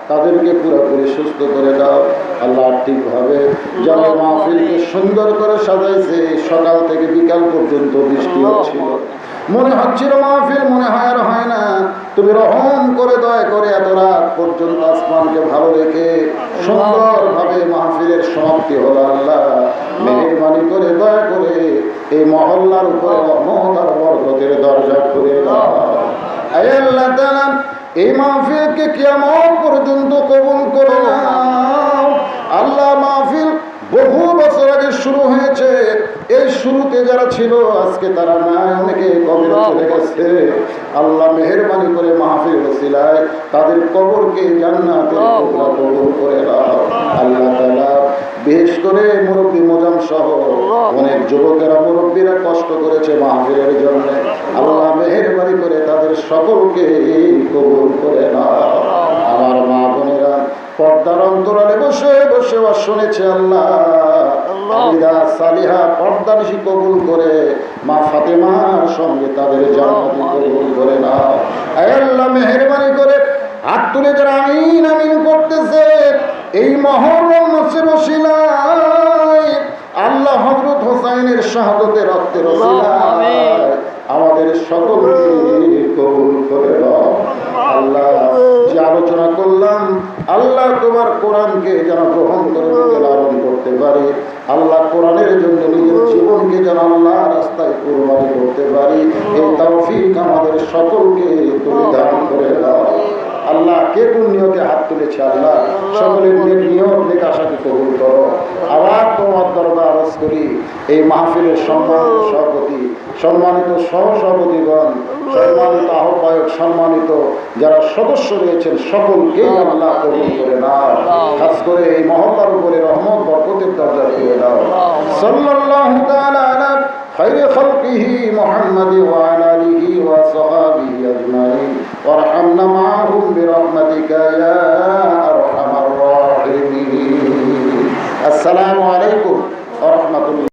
তাদেরকে পুরোপুরি সুস্থ করে দাও আল্লাহ ঠিকভাবে যারা মাহফিলকে সুন্দর করে সাজাইছে সকাল থেকে বিকাল পর্যন্ত বৃষ্টি হচ্ছিল মনে হচ্ছিল মাহফিল মনে হয় আর হয় না তুমি রহম করে দয়া করে এত রাত পর্যন্ত আসমানকে ভালো রেখে সুন্দরভাবে মাহফিলের সমাপ্তি হলো আল্লাহ মেহেরবানি করে দয়া করে এই মহল্লার উপরে রহমত আর বরকতের দরজা খুলে দাও আয় আল্লাহ তাআলা এই মাহফিলকে কিয়ামত পর্যন্ত কবুল করে নাও আল্লাহ মাহফিল বহু বছর আগে শুরু হয়েছে এই শুরুতে যারা ছিল আজকে তারা নাই অনেকে কবরে চলে গেছে আল্লাহ মেহেরবানি করে মাহফিল ওসিলায় তাদের কবরকে জান্নাতের টুকরা কবুল করে দাও আল্লাহ তাআলা বিশেষ করে মুরব্বী মোজাম সহ অনেক যুবকেরা মুরব্বীরা কষ্ট করেছে মাহফিলের জন্য আল্লাহ মেহেরবানি করে তাদের সকলকে কবুল করে নাও আমার মা বোনেরা পর্দার অন্তরালে বসে বসে শুনেছে আল্লাহ আলিদা সালিহা পর্দা নিশি কবুল করে মা ফাতেমার সঙ্গে তাদের জান্নাতে কবুল করে নাও আয় আল্লাহ মেহেরবানি করে হাত তুলে যারা আমিন আমিন করতেছে এই মহরম মাসের ওসিলায় আল্লাহ হযরত হোসাইনের শাহাদাতের রক্তের ওসিলায় আমাদের সকলকে কবুল করে দাও আল্লাহ যে আলোচনা করলাম আল্লাহ তোমার কোরআনকে যেন গ্রহণ করে লালন করতে পারি আল্লাহ কোরআনের জন্য নিজের জীবনকে যেন আল্লাহ রাস্তায় কুরবানি করতে পারি এই তৌফিক আমাদের সকলকে তুমি দান করে দাও আল্লাহ কে কোন নিয়তে হাত তুলেছে আল্লাহ সকলের নিয়ত নেক আশাকে কবুল করো আবার তোমার দরবার আরজ করি এই মাহফিলের সম্মানিত সভাপতি সম্মানিত সহসভাপতিগণ সম্মানিত আহ্বায়ক সম্মানিত যারা সদস্য রয়েছেন সকলকেই আল্লাহ কবুল করে নাও খাস করে এই মহল্লার উপরে রহমত বরকতের দরজা খুলে দাও সাল্লাল্লাহু তাআলা আলা খায়রি খালকিহি মুহাম্মাদি ওয়া আলা আলিহি ওয়া সাহবিহি আজমাইন ওয়ারহামনা মা'হুম বিরহমাতিকা ইয়া আরহামার রাহিমিন আসসালামু আলাইকুম ওয়া রাহমাতুল্লাহ।